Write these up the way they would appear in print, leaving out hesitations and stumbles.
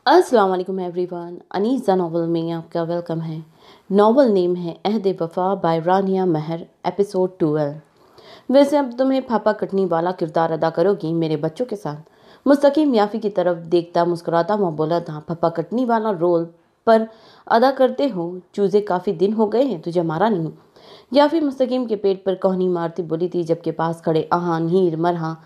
अस्सलाम वालेकुम everyone. Anisa novel में आपका वेलकम है। नावल नेम है अहद वफा बाय रानिया महर, एपिसोड 12। वैसे अब तुम्हें फापा कटनी वाला किरदार अदा करोगी मेरे बच्चों के साथ। मुस्तकीम याफी की तरफ देखता मुस्कुराता हुआ बोला था, फापा कटनी वाला रोल पर अदा करते हो, चूजे काफ़ी दिन हो गए हैं तुझे मारा नहीं। याफी मुस्तकीम के पेट पर कोहनी मारती बोली थी, जबकि पास खड़े आहान, हीर, मरहा,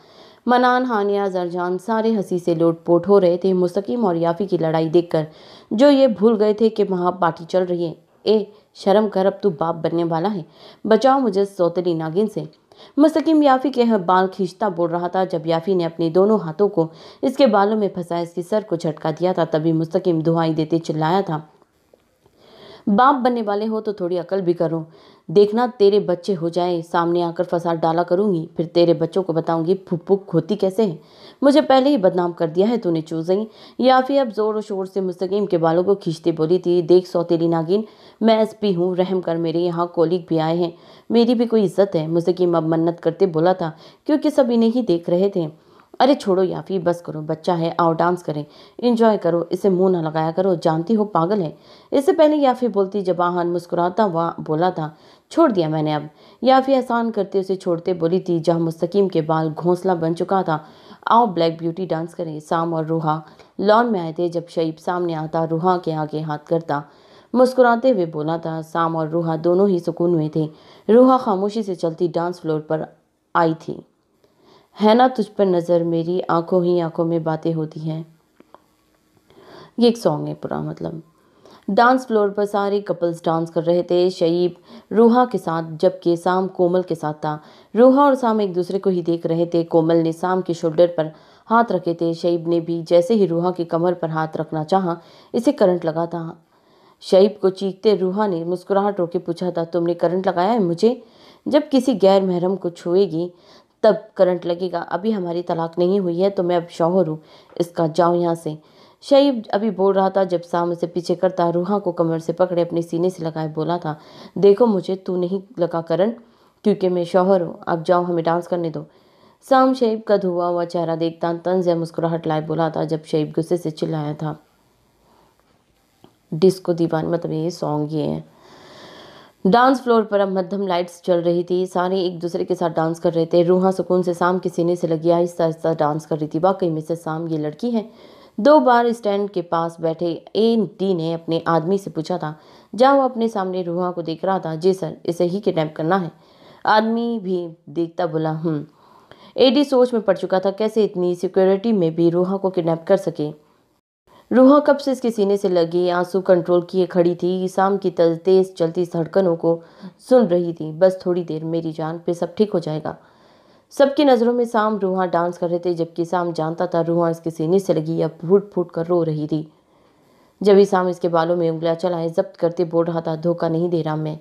मनान, हानिया, जरजान सारे हंसी से लोटपोट हो रहे थे मुस्तकीम और याफी की लड़ाई देखकर, जो ये भूल गए थे कि वहाँ पार्टी चल रही है। ए शर्म कर, अब तू बाप बनने वाला है, बचाओ मुझे सौतेली नागिन से। मुस्तकीम याफी के बाल खींचता बोल रहा था। जब याफी ने अपने दोनों हाथों को इसके बालों में फंसा इसके सर को झटका दिया था, तभी मुस्तकीम दुहाई देते चिल्लाया था, बाप बनने वाले हो तो थोड़ी अकल भी करो। देखना तेरे बच्चे हो जाए, सामने आकर फसाद डाला करूंगी, फिर तेरे बच्चों को बताऊंगी फुप्पू होती कैसे है। मुझे पहले ही बदनाम कर दिया है तूने चूजई। याफी अब जोर शोर से मुस्तकीम के बालों को खींचते बोली थी, देख सौतेली नागिन, मैं एसपी हूँ, रहम कर, मेरे यहाँ कोलीग भी आए हैं, मेरी भी कोई इज्जत है। मुस्तकीम अब मन्नत करते बोला था, क्योंकि सब इन्हें ही देख रहे थे। अरे छोड़ो याफी, बस करो, बच्चा है, आओ डांस करें, इंजॉय करो, इसे मुंह न लगाया करो, जानती हो पागल है। इससे पहले याफी बोलती जब आहान मुस्कुराता हुआ बोला था, छोड़ दिया मैंने अब। याफी एहसान करते उसे छोड़ते बोली थी, जहाँ मुस्तकीम के बाल घोंसला बन चुका था, आओ ब्लैक ब्यूटी डांस करें। साम और रूहा लॉन में आए थे। जब शईब सामने आता रूहा के आगे हाथ करता मुस्कुराते हुए बोला था। साम और रूहा दोनों ही सुकून में थे। रूहा खामोशी से चलती डांस फ्लोर पर आई थी। है ना तुझ पर नज़र मेरी, आंखों ही आंखों में बातें होती हैं। ये एक सॉन्ग है पूरा, मतलब डांस फ्लोर पर सारे कपल्स डांस कर रहे थे, शईब रूहा के साथ, जबकि साम कोमल के साथ था। रूहा और साम एक दूसरे को ही देख रहे थे। कोमल ने साम के शोल्डर पर हाथ रखे थे। शईब ने भी जैसे ही रूहा की कमर पर हाथ रखना चाहा, इसे करंट लगा था। शईब को चीखते रूहा ने मुस्कुराहट रोके पूछा था, तुमने करंट लगाया है मुझे? जब किसी गैर महरम को छुएगी तब करंट लगेगा। अभी हमारी तलाक नहीं हुई है तो मैं अब शौहर हूँ इसका, जाओ यहाँ से। शईब अभी बोल रहा था जब साम उसे पीछे करता रूहा को कमर से पकड़े अपने सीने से लगाए बोला था, देखो मुझे तू नहीं लगा करंट, क्योंकि मैं शौहर हूँ, अब जाओ हमें डांस करने दो। साम शईब का धुआ हुआ चेहरा देखता तंज या मुस्कुराहट लाए बोला था, जब शईब गुस्से से चिल्लाया था, डिस्को दीवान, मतलब ये सॉन्ग ये है। डांस फ्लोर पर अब मध्यम लाइट्स चल रही थी। सारे एक दूसरे के साथ डांस कर रहे थे। रूहा सुकून से साम के सीने से लगी आहिस्ता आहिस्ता डांस कर रही थी। वाकई मिसेस साम ये लड़की है। दो बार स्टैंड के पास बैठे एन ने अपने आदमी से पूछा था, जहाँ वो अपने सामने रूहा को देख रहा था। जी सर, इसे ही किडनैप करना है। आदमी भी देखता बोला, एडी सोच में पड़ चुका था, कैसे इतनी सिक्योरिटी में भी रूहा को किडनैप कर सके। रूहा कब से इसके सीने से लगे आंसू कंट्रोल किए खड़ी थी। शाम की तेज चलती धड़कनों को सुन रही थी। बस थोड़ी देर मेरी जान, पे सब ठीक हो जाएगा। सबकी नज़रों में शाम रूहा डांस कर रहे थे, जबकि शाम जानता था रूहा इसके सीने से लगी अब फूट फूट कर रो रही थी। जब ही शाम इसके बालों में उंगलियां चलाए जब्त करते बोल रहा था, धोखा नहीं दे रहा मैं।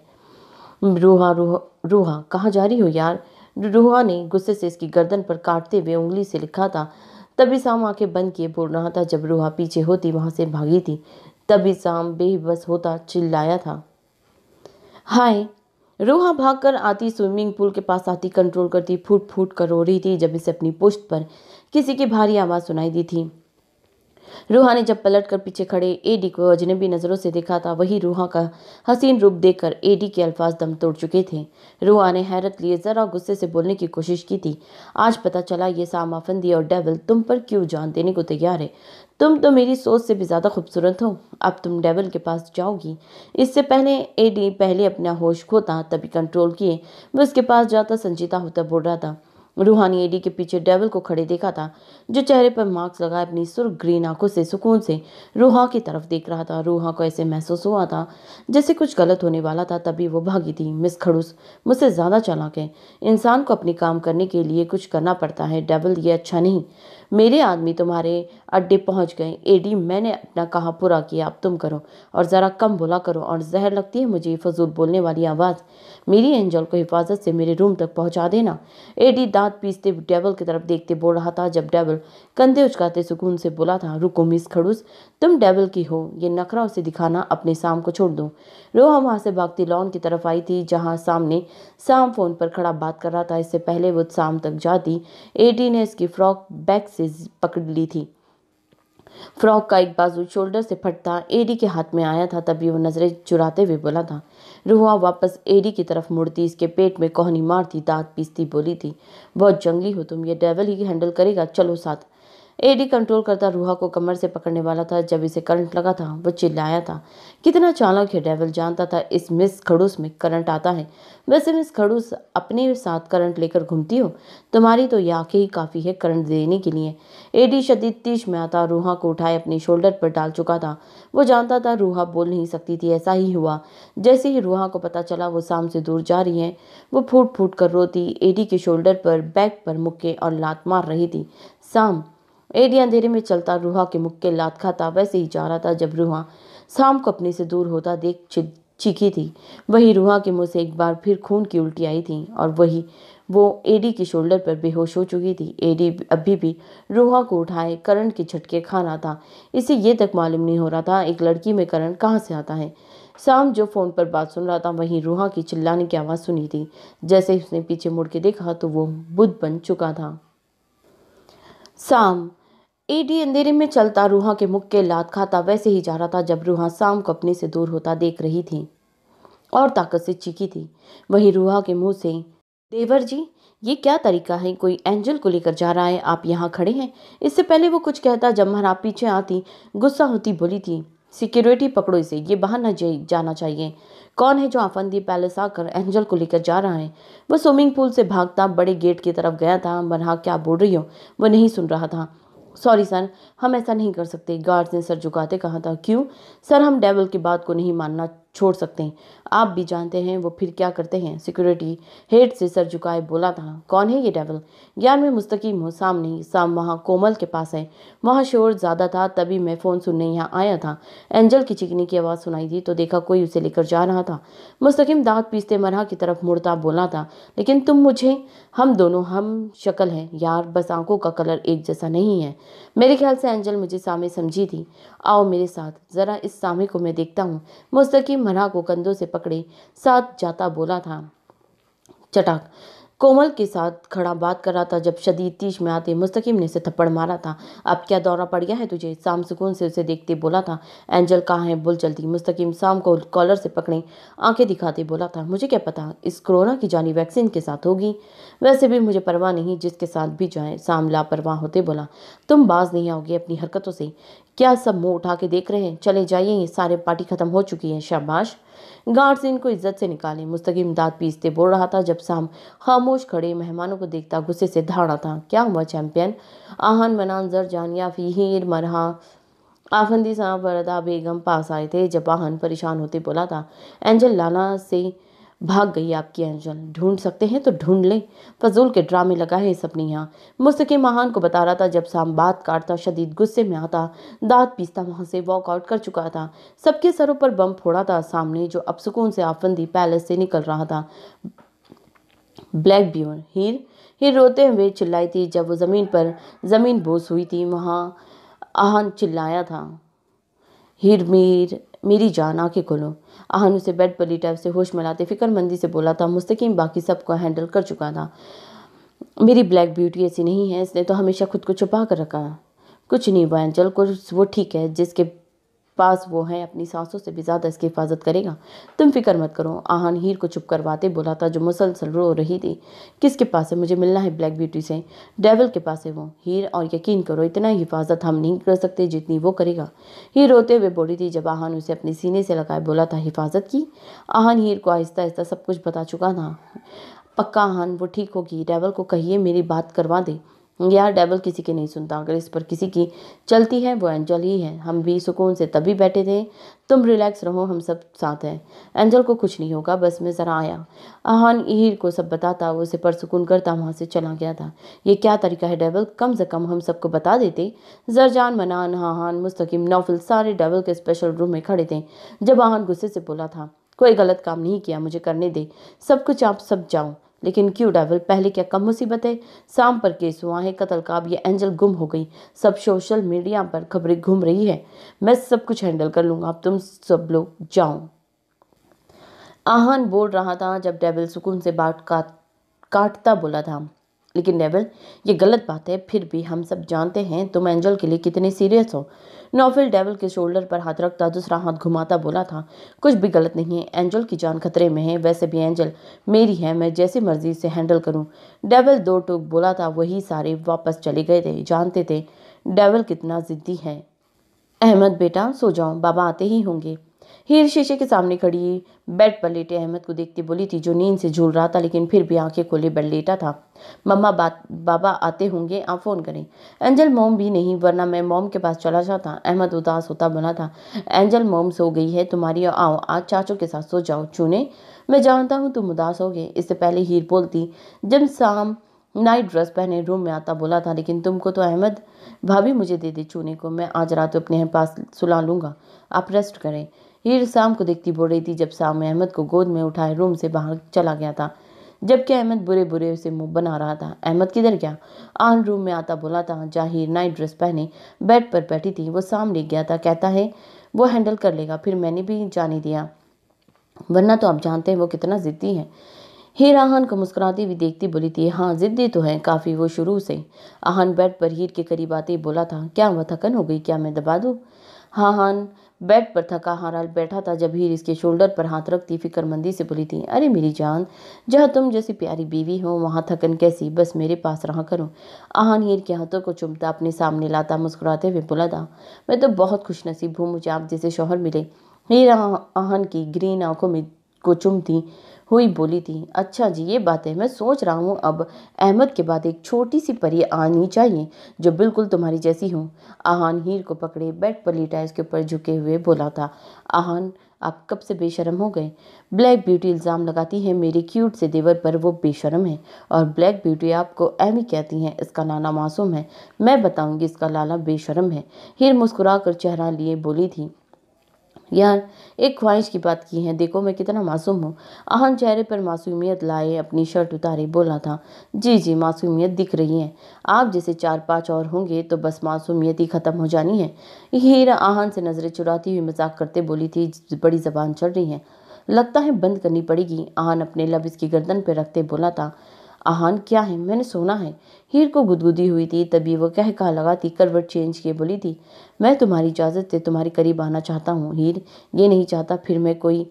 रूहा रूहा रूहा कहाँ जा रही हो यार? रूहा ने गुस्से से इसकी गर्दन पर काटते हुए उंगली से लिखा था। तभी शाम आंखें बंद किए बोल रहा था। जब रूहा पीछे होती वहां से भागी थी, तभी शाम बेबस होता चिल्लाया था, हाय। रूहा भागकर आती, स्विमिंग पूल के पास आती, कंट्रोल करती फूट फूट कर रो रही थी। जब इसे अपनी पुश्त पर किसी की भारी आवाज़ सुनाई दी थी। रूहा ने जब पलट कर पीछे खड़े एडी को अजनबी नज़रों से देखा था, वही रूहा का हसीन रूप देखकर एडी के अल्फाज दम तोड़ चुके थे। रूहा ने हैरत लिए ज़रा गुस्से से बोलने की कोशिश की थी, आज पता चला ये साम आफंदी और डेविल तुम पर क्यों जान देने को तैयार है। तुम तो मेरी सोच से भी ज़्यादा खूबसूरत हो। अब तुम डेविल के पास जाओगी। इससे पहले एडी पहले अपना होश खोता, तभी कंट्रोल किए वो उसके पास जाता संजीदा होता बोल रहा था। रूहानी एडी के पीछे डेविल को खड़े देखा था, जो चेहरे पर मार्क्स लगाए अपनी सुर्ख ग्रीन आंखों से सुकून से रूहा की तरफ देख रहा था। रूहा को ऐसे महसूस हुआ था जैसे कुछ गलत होने वाला था, तभी वो भागी थी। मिस खड़ूस मुझसे ज़्यादा चालाक है। इंसान को अपनी काम करने के लिए कुछ करना पड़ता है। डेविल, ये अच्छा नहीं। मेरे आदमी तुम्हारे अड्डे पहुंच गए। एडी, मैंने अपना कहा पूरा किया, अब तुम करो और ज़रा कम बोला करो। और जहर लगती है मुझे फजूल बोलने वाली आवाज़। मेरी एंजल को हिफाजत से मेरे रूम तक पहुंचा देना। एडी दांत पीसते डेविल की तरफ देखते बोल रहा था। जब डेविल कंधे उचकाते सुकून से बोला था, रुको मिस खड़ूस, तुम डेविल की हो, ये नखरा उसे दिखाना, अपने साम को छोड़ दो। रोहा वहां से भागती लॉन की तरफ आई थी, जहां सामने साम फोन पर खड़ा बात कर रहा था। इससे पहले वो साम तक जाती एडी ने इसकी फ्रॉक बैक से पकड़ ली थी। फ्रॉक का एक बाजू शोल्डर से फटता एडी के हाथ में आया था। तभी वो नजरें चुराते हुए बोला था। रुआ वापस एडी की तरफ मुड़ती, इसके पेट में कोहनी मारती, दांत पीसती बोली थी, बहुत जंगली हो तुम, ये डेविल ही हैंडल करेगा, चलो साथ। एडी कंट्रोल करता रूहा को कमर से पकड़ने वाला था। जब इसे करंट लगा था वो चिल्लाया था। कितना चालाक है डेविल, जानता था इस मिस खड़ूस में करंट आता है। वैसे मिस खड़ूस अपने साथ करंट लेकर घूमती हो, तुम्हारी तो ये आंखें ही काफ़ी है करंट देने के लिए। एडी शदीद तीश में आता रूहा को उठाए अपने शोल्डर पर डाल चुका था। वो जानता था रूहा बोल नहीं सकती थी। ऐसा ही हुआ। जैसे ही रूहा को पता चला वो साम से दूर जा रही है, वो फूट फूट कर रोती एडी के शोल्डर पर, बैक पर मुक्के और लात मार रही थी। साम। एडी अंधेरे में चलता रूहा के मुक्के लात खाता वैसे ही जा रहा था जब रूहा साम को अपने से दूर होता देख चीखी थी। वही रूहा के मुंह से एक बार फिर खून की उल्टी आई थी और वही वो एडी के शोल्डर पर बेहोश हो चुकी थी। एडी अभी भी रूहा को उठाए करंट के झटके खा रहा था। इसे ये तक मालूम नहीं हो रहा था एक लड़की में करंट कहाँ से आता है। साम जो फोन पर बात सुन रहा था वहीं रूहा की चिल्लाने की आवाज़ सुनी थी। जैसे ही उसने पीछे मुड़ के देखा तो वो बुद्ध बन चुका था। साम। एडी अंधेरे में चलता रूहा के मुक्के लात खाता वैसे ही जा रहा था जब रूहा साम को अपने से दूर होता देख रही थी और ताकत से चीखी थी। वही रूहा के मुंह से, देवर जी, ये क्या तरीका है, कोई एंजल को लेकर जा रहा है, आप यहाँ खड़े हैं। इससे पहले वो कुछ कहता जब महाराज पीछे आती गुस्सा होती बोली थी, सिक्योरिटी पकड़ो इसे, ये बाहर न जाना चाहिए। कौन है जो आफंदी पैलेस आकर एंजल को लेकर जा रहा है। वो स्विमिंग पूल से भागता बड़े गेट की तरफ गया था। मरहा क्या बोल रही हो, वो नहीं सुन रहा था। सॉरी सर, हम ऐसा नहीं कर सकते, गार्ड्स ने सर झुकाते कहा था। क्यों सर, हम डेविल की बात को नहीं मानना छोड़ सकते। आप भी जानते हैं वो फिर क्या करते हैं। सिक्योरिटी हेड से सर झुकाए बोला था। कौन है ये डेविल। ज्ञान में मुस्तकीम हो, सामने साम वहाँ कोमल के पास है। वहाँ शोर ज़्यादा था, तभी मैं फ़ोन सुनने यहाँ आया था। एंजल की चीखने की आवाज़ सुनाई थी तो देखा कोई उसे लेकर जा रहा था। मुस्तकीम दांत पीसते मरहा की तरफ मुड़ता बोला था, लेकिन तुम मुझे, हम दोनों हम शक्ल हैं यार, बस आंखों का कलर एक जैसा नहीं है। मेरे ख्याल से एंजल मुझे सामे समझी थी। आओ मेरे साथ, ज़रा इस सामे को मैं देखता हूँ। मुस्तकीम मरहा को कंधों से पकड़े साथ जाता बोला था। चटाक कोमल के साथ खड़ा बात कर रहा था जब शदीद तीश में आते मुस्तकीम ने उसे थप्पड़ मारा था। अब क्या दौरा पड़ गया है तुझे। साम सुकून से उसे देखते बोला था। एंजल कहाँ है, बोल जल्दी। मुस्तकीम साम को कॉलर से पकड़े आंखें दिखाते बोला था, मुझे क्या पता इस कोरोना की जानी वैक्सीन के साथ होगी। वैसे भी मुझे परवाह नहीं, जिसके साथ भी जाए। साम लापरवाह होते बोला, तुम बाज नहीं आओगे अपनी हरकतों से। क्या सब मुंह उठा के देख रहे हैं, चले जाइए, ये सारे पार्टी खत्म हो चुकी है। शाबाश। गार्ड्स इनको इज्जत से निकाले। मुस्तकीम दांत पीसते बोल रहा था जब साम खामोश खड़े मेहमानों को देखता गुस्से से धाड़ा था। क्या हुआ चैंपियन। आहन मनान जर जानिया फीहीर मरहा आफंदी साहब वरदा बेगम पास आए थे जब आहन परेशान होते बोला था, एंजल लाना से भाग गई आपकी एंजल, ढूंढ सकते हैं तो ढूंढ ले, फजूल के ड्रामे लगा है सब ने यहाँ। मुस्तकीम महान को बता रहा था जब साम बात काटता शदीद गुस्से में आता, दांत पीसता वहां से वॉकआउट कर चुका था। सबके सरों पर बम फोड़ा था सामने जो अब सुकून से आफंदी पैलेस से निकल रहा था। ब्लैक ब्यूर हीर रोते हुए चिल्लाई थी जब वो जमीन बोस हुई थी। वहां आहन चिल्लाया था, हीर मेरी जान आंखें खोलो। आहन उसे बेड पर लिटा उसे होश में लाते फिक्रमंदी से बोला था। मुस्तकीम बाकी सबको हैंडल कर चुका था। मेरी ब्लैक ब्यूटी ऐसी नहीं है, इसने तो हमेशा खुद को छुपा कर रखा है। कुछ नहीं हुआ एंजल को, वो ठीक है, जिसके पास वो है अपनी सांसों से भी ज़्यादा इसकी हिफाजत करेगा। तुम फिक्र मत करो। आहन हीर को चुप करवाते बोला था जो मुसलसल रो रही थी। किसके पास है, मुझे मिलना है ब्लैक ब्यूटी से। डेविल के पास है वो हीर, और यकीन करो इतना हिफाजत हम नहीं कर सकते जितनी वो करेगा। हीर रोते हुए बोली थी जब आहन उसे अपने सीने से लगाए बोला था, हिफाजत की। आहन हीर को आहिस्ता आहिस्ता सब कुछ बता चुका था। पक्का आहन, वो ठीक होगी। डेविल को कहिए मेरी बात करवा दे। यार डेविल किसी की नहीं सुनता, अगर इस पर किसी की चलती है वो एंजल ही है। हम भी सुकून से तभी बैठे थे। तुम रिलैक्स रहो, हम सब साथ हैं। एंजल को कुछ नहीं होगा, बस मैं ज़रा आया। आहन हीर को सब बताता, वो उसे परसुकून करता वहाँ से चला गया था। ये क्या तरीका है डेविल, कम से कम हम सबको बता देते। जरजान, मनान, आहन, मुस्तकीम, नौफल सारे डेविल के स्पेशल रूम में खड़े थे जब आहन गुस्से से बोला था, कोई गलत काम नहीं किया, मुझे करने दे सब कुछ, आप सब जाओ। लेकिन क्यों डेविल, पहले क्या कम मुसीबत है। साम पर केस हुआ है कत्ल का, अब ये एंजल गुम हो गई, सब सोशल मीडिया पर खबरें घूम रही है। मैं सब कुछ हैंडल कर लूँगा, अब तुम सब लोग जाओ। आहन बोल रहा था जब डेविल सुकून से बात काटता बोला था, लेकिन नेवल, ये गलत बात है। फिर भी हम सब जानते हैं तुम एंजल के लिए कितने सीरियस हो। नोवेल डेविल के शोल्डर पर हाथ रखता दूसरा हाथ घुमाता बोला था, कुछ भी गलत नहीं है। एंजल की जान खतरे में है। वैसे भी एंजल मेरी है, मैं जैसी मर्जी से हैंडल करूं। डेविल दो टूक बोला था। वही सारे वापस चले गए थे। जानते थे डेविल कितना जिद्दी है। अहमद बेटा सो जाओ, बाबा आते ही होंगे। हीर शीशे के सामने खड़ी बेड पर लेटे अहमद को देखती बोली थी, जो नींद से झूल रहा था लेकिन फिर भी आंखें खोले बेड लेटा था। मम्मा बाबा आते होंगे, आप फोन करें। एंजल मॉम भी नहीं, वरना मैं मॉम के पास चला जाता। अहमद उदास होता बना था। एंजल मॉम सो गई है तुम्हारी, आओ आज चाचू के साथ सो जाओ। चूने, मैं जानता हूँ तुम उदास होगे। इससे पहले हीर बोलती जब शाम नाइट ड्रेस पहने रूम में आता बोला था, लेकिन तुमको तो अहमद। भाभी मुझे दे दे चूने को, मैं आज रात अपने पास सुला लूंगा, आप रेस्ट करें। हीर शाम को देखती बोल रही थी जब शाम अहमद को गोद में उठाए रूम से बाहर चला गया था, जबकि अहमद बुरे बुरे से मुंह बना रहा था। अहमद किधर गया? आन रूम में आता बोला था। जाहिर नाइट ड्रेस पहने बेड पर बैठी थी, वो शाम ले गया था, कहता है वो हैंडल कर लेगा। फिर मैंने भी जाने दिया, वरना तो आप जानते हैं वो कितना जिद्दी है। हीर आहान को मुस्कुराती हुई देखती बोली थी, हाँ जिद्दी तो है काफ़ी वो शुरू से। आहान बेड पर हीर के करीब आते ही बोला था, क्या हुआ, थकन हो गई क्या, मैं दबा दूँ? हाँ हान बेड पर थका हारा बैठा था जब हीर इसके शोल्डर पर हाथ रखती फिक्रमंदी से बोली थी, अरे मेरी जान, जहाँ तुम जैसी प्यारी बीवी हो वहाँ थकन कैसी, बस मेरे पास रहा करो। आहान हीर के हाथों को चुमता अपने सामने लाता मुस्कुराते हुए बोला था, मैं तो बहुत खुशनसीब हूँ, मुझे आप जैसे शौहर मिले। हीर आहान की ग्रीन आंखों में को चुमती हुई बोली थी, अच्छा जी ये बात है, मैं सोच रहा हूँ अब अहमद के बाद एक छोटी सी परी आनी चाहिए जो बिल्कुल तुम्हारी जैसी हो। आहान हीर को पकड़े बेड पर लेटा इसके ऊपर झुके हुए बोला था, आहान आप कब से बेशरम हो गए? ब्लैक ब्यूटी इल्ज़ाम लगाती है मेरे क्यूट से देवर पर वो बेशरम है, और ब्लैक ब्यूटी आपको एमी कहती हैं, इसका लाला मासूम है, मैं बताऊंगी इसका लाला बेशरम है। हीर मुस्कुरा कर चेहरा लिए बोली थी, यार एक ख्वाहिश की बात की है, देखो मैं कितना मासूम हूँ। आहन चेहरे पर मासूमियत लाए अपनी शर्ट उतारे बोला था, जी जी मासूमियत दिख रही है, आप जैसे 4-5 और होंगे तो बस मासूमियत ही खत्म हो जानी है। हीरा आहन से नजरें चुराती हुई मजाक करते बोली थी, बड़ी जबान चल रही है, लगता है बंद करनी पड़ेगी। आहन अपने लब इसकी गर्दन पर रखते बोला था, आहान क्या है, मैंने सोना है। हीर को गुदगुदी हुई थी, तभी वो कह कहा लगाती करवट चेंज किए बोली थी, मैं तुम्हारी इजाज़त से तुम्हारे करीब आना चाहता हूँ। हीर, ये नहीं चाहता फिर मैं कोई।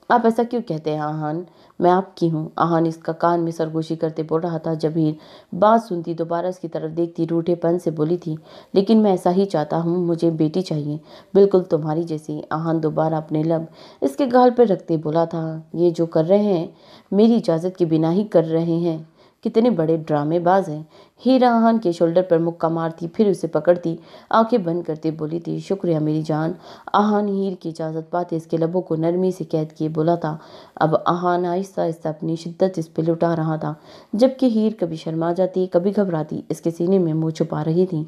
आप ऐसा क्यों कहते हैं आहान, मैं आपकी हूँ। आहान इसका कान में सरगोशी करते बोल रहा था। जब हीर बात सुनती दोबारा इसकी तरफ देखती रूठेपन से बोली थी, लेकिन मैं ऐसा ही चाहता हूँ, मुझे बेटी चाहिए बिल्कुल तुम्हारी जैसी। आहान दोबारा अपने लब इसके गाल पर रखते बोला था, ये जो कर रहे हैं मेरी इजाज़त के बिना ही कर रहे हैं, कितने बड़े ड्रामेबाज हैं। हीरा आहान के शोल्डर पर मुक्का मारती फिर उसे पकड़ती आंखें बंद करते बोली थी, शुक्रिया मेरी जान। आहान हीर की इजाज़त पाते इसके लबों को नरमी से कैद किए बोला था। अब आहान आहिस्ता आहिस्ता अपनी शिद्दत इस पर लुटा रहा था, जबकि हीर कभी शर्मा जाती कभी घबराती इसके सीने में मुँह छुपा रही थी।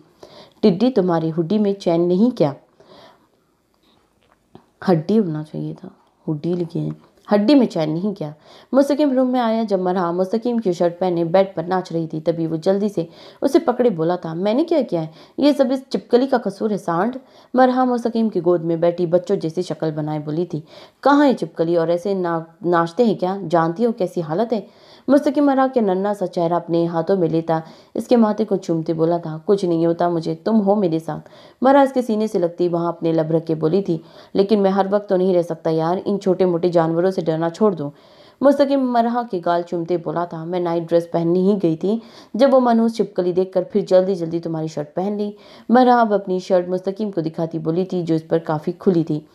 टिड्डी, तुम्हारी हुड्डी में चैन नहीं क्या? हड्डी होना चाहिए था, हुड्डी लिखे हैं। हड्डी में चैन नहीं क्या? मुस्तकीम रूम में आया जब मरहा मुस्तकीम की शर्ट पहने बेड पर नाच रही थी, तभी वो जल्दी से उसे पकड़े बोला था, मैंने क्या किया है, ये सब इस चिपकली का कसूर है सांड। मरहा मुस्तकीम की गोद में बैठी बच्चों जैसी शक्ल बनाए बोली थी, कहाँ है चिपकली, और ऐसे नाचते हैं क्या, जानती हो कैसी हालत है? मुस्तकीम मरहा के नन्हा सा चेहरा अपने हाथों में लेता इसके माथे को चूमते बोला था, कुछ नहीं होता मुझे, तुम हो मेरे साथ। मरहा इसके सीने से लगती वहां अपने लब रख के बोली थी, लेकिन मैं हर वक्त तो नहीं रह सकता यार, इन छोटे मोटे जानवरों से डरना छोड़ दो। मुस्तकीम मरहा के गाल चूमते बोला था, मैं नाइट ड्रेस पहननी ही गई थी जब वो मनहूस चिपकली देखकर फिर जल्दी जल्दी तुम्हारी शर्ट पहन ली। मरहा अब अपनी शर्ट मुस्तकीम को दिखाती बोली थी, जो इस पर काफ़ी खुली थी,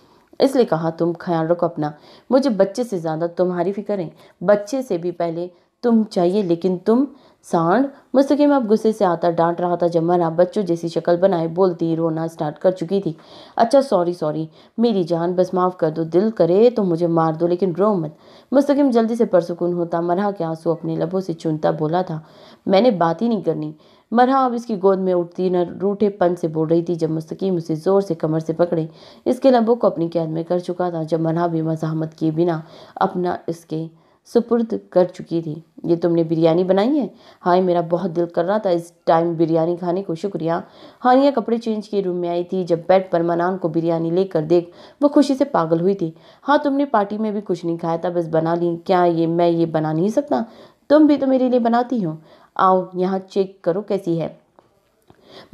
इसलिए कहा तुम ख्याल रखो अपना, मुझे बच्चे से ज़्यादा तुम्हारी फिक्र है, बच्चे से भी पहले तुम चाहिए, लेकिन तुम सांड। मुस्तकीम अब गुस्से से आता डांट रहा था जब मरहा बच्चों जैसी शक्ल बनाए बोलती रोना स्टार्ट कर चुकी थी। अच्छा सॉरी सॉरी मेरी जान, बस माफ़ कर दो, दिल करे तो मुझे मार दो लेकिन रो मत। मुस्तकीम जल्दी से परसुकून होता मरहा के आंसू अपने लबों से चूमता बोला था, मैंने बात ही नहीं करनी। मरहा अब इसकी गोद में उठती न रूठेपन से बोल रही थी जब मुस्तकीम उसे जोर से कमर से पकड़े इसके लबों को अपनी कैद में कर चुका था, जब मरहा भी मज़ाहमत किए बिना अपना इसके सुपुर्द कर चुकी थी। ये तुमने बिरयानी बनाई है? हाय मेरा बहुत दिल कर रहा था इस टाइम बिरयानी खाने को, शुक्रिया। हानिया कपड़े चेंज किए रूम में आई थी जब बेड पर मनान को बिरयानी लेकर देख वो खुशी से पागल हुई थी। हाँ तुमने पार्टी में भी कुछ नहीं खाया था, बस बना ली क्या, ये मैं ये बना नहीं सकता, तुम भी तो मेरे लिए बनाती हो। आओ यहाँ चेक करो कैसी है।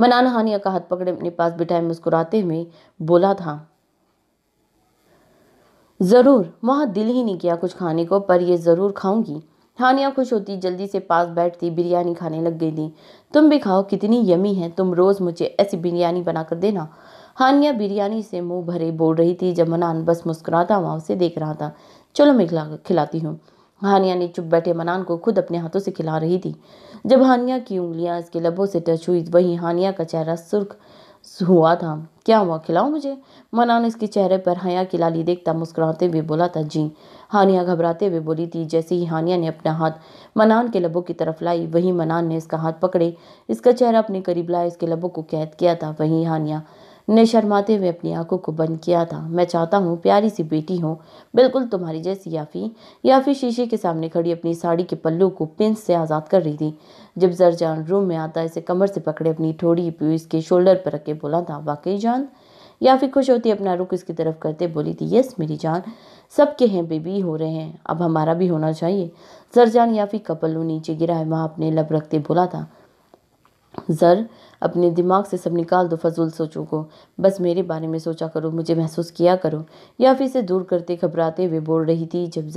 मनान हानिया का हाथ पकड़े अपने पास बिठाए मुस्कुराते हुए बोला था, जरूर। वहां दिल ही नहीं किया कुछ खाने को, पर ये जरूर खाऊंगी। हानिया खुश होती जल्दी से पास बैठती बिरयानी खाने लग गई थी। तुम भी खाओ, कितनी यमी है, तुम रोज मुझे ऐसी बिरयानी बनाकर देना। हानिया बिरयानी से मुंह भरे बोल रही थी जब मनान बस मुस्कुराता वहां उसे देख रहा था। चलो मैं खिलाती हूँ। हानिया ने चुप बैठे मनान को खुद अपने हाथों से खिला रही थी। जब हानिया की उंगलियां इसके लबों से टच हुई वहीं हानिया का चेहरा सुर्ख हुआ था। क्या हुआ, खिलाओ मुझे? मनान इसके चेहरे पर हया की लाली देखता मुस्कुराते हुए बोला था, जी। हानिया घबराते हुए बोली थी। जैसे ही हानिया ने अपना हाथ मनान के लबों की तरफ लाई वहीं मनान ने इसका हाथ पकड़े इसका चेहरा अपने करीब लाए इसके लबों को कैद किया था। वहीं हानिया ने शर्माते हुए अपनी आंखों को बंद किया था। मैं चाहता हूँ प्यारी सी बेटी हो, बिल्कुल तुम्हारी जैसी। याफी शीशे के सामने खड़ी अपनी साड़ी के पल्लू को पिन से आजाद कर रही थी। जब जरजान रूम में आता इसे कमर से पकड़े अपनी ठोड़ी पे इसके शोल्डर पर रख के बोला था, वाकई जान? याफी खुश होती अपना रुख इसकी तरफ करते बोली थी, यस मेरी जान, सबके हैं बेबी हो रहे हैं, अब हमारा भी होना चाहिए। जरजान याफी का पल्लू नीचे गिरा है वहां अपने लब रखते बोला था, जर अपने दिमाग से सब निकाल दो फजूल सोचों को, बस मेरे बारे में सोचा करो, मुझे महसूस किया करो। याफी से दूर करते घबराते हुए बोल रही थी जब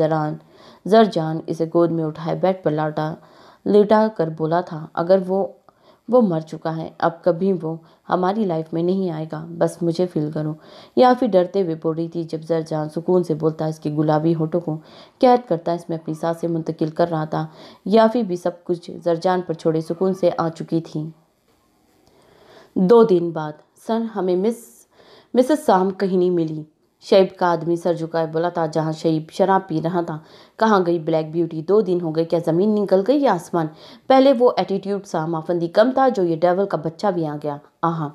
जरजान इसे गोद में उठाए बेड पर लेटा कर बोला था, अगर वो मर चुका है, अब कभी वो हमारी लाइफ में नहीं आएगा, बस मुझे फील करो। याफी डरते हुए बोल रही थी जब जरजान सुकून से बोलता इसके गुलाबी होठों को कैद करता इसमें अपनी सांसें मुंतकिल कर रहा था। याफी भी सब कुछ जरजान पर छोड़े सुकून से आ चुकी थी। 2 दिन बाद, सर हमें मिसेस साम कहीं नहीं मिली। शईब का आदमी सर झुकाए बोला था, जहाँ शईब शराब पी रहा था। कहाँ गई ब्लैक ब्यूटी? 2 दिन हो गए, क्या जमीन निकल गई या आसमान? पहले वो एटीट्यूड सा माफंदी कम था जो ये डेवल का बच्चा भी आ गया। आहा,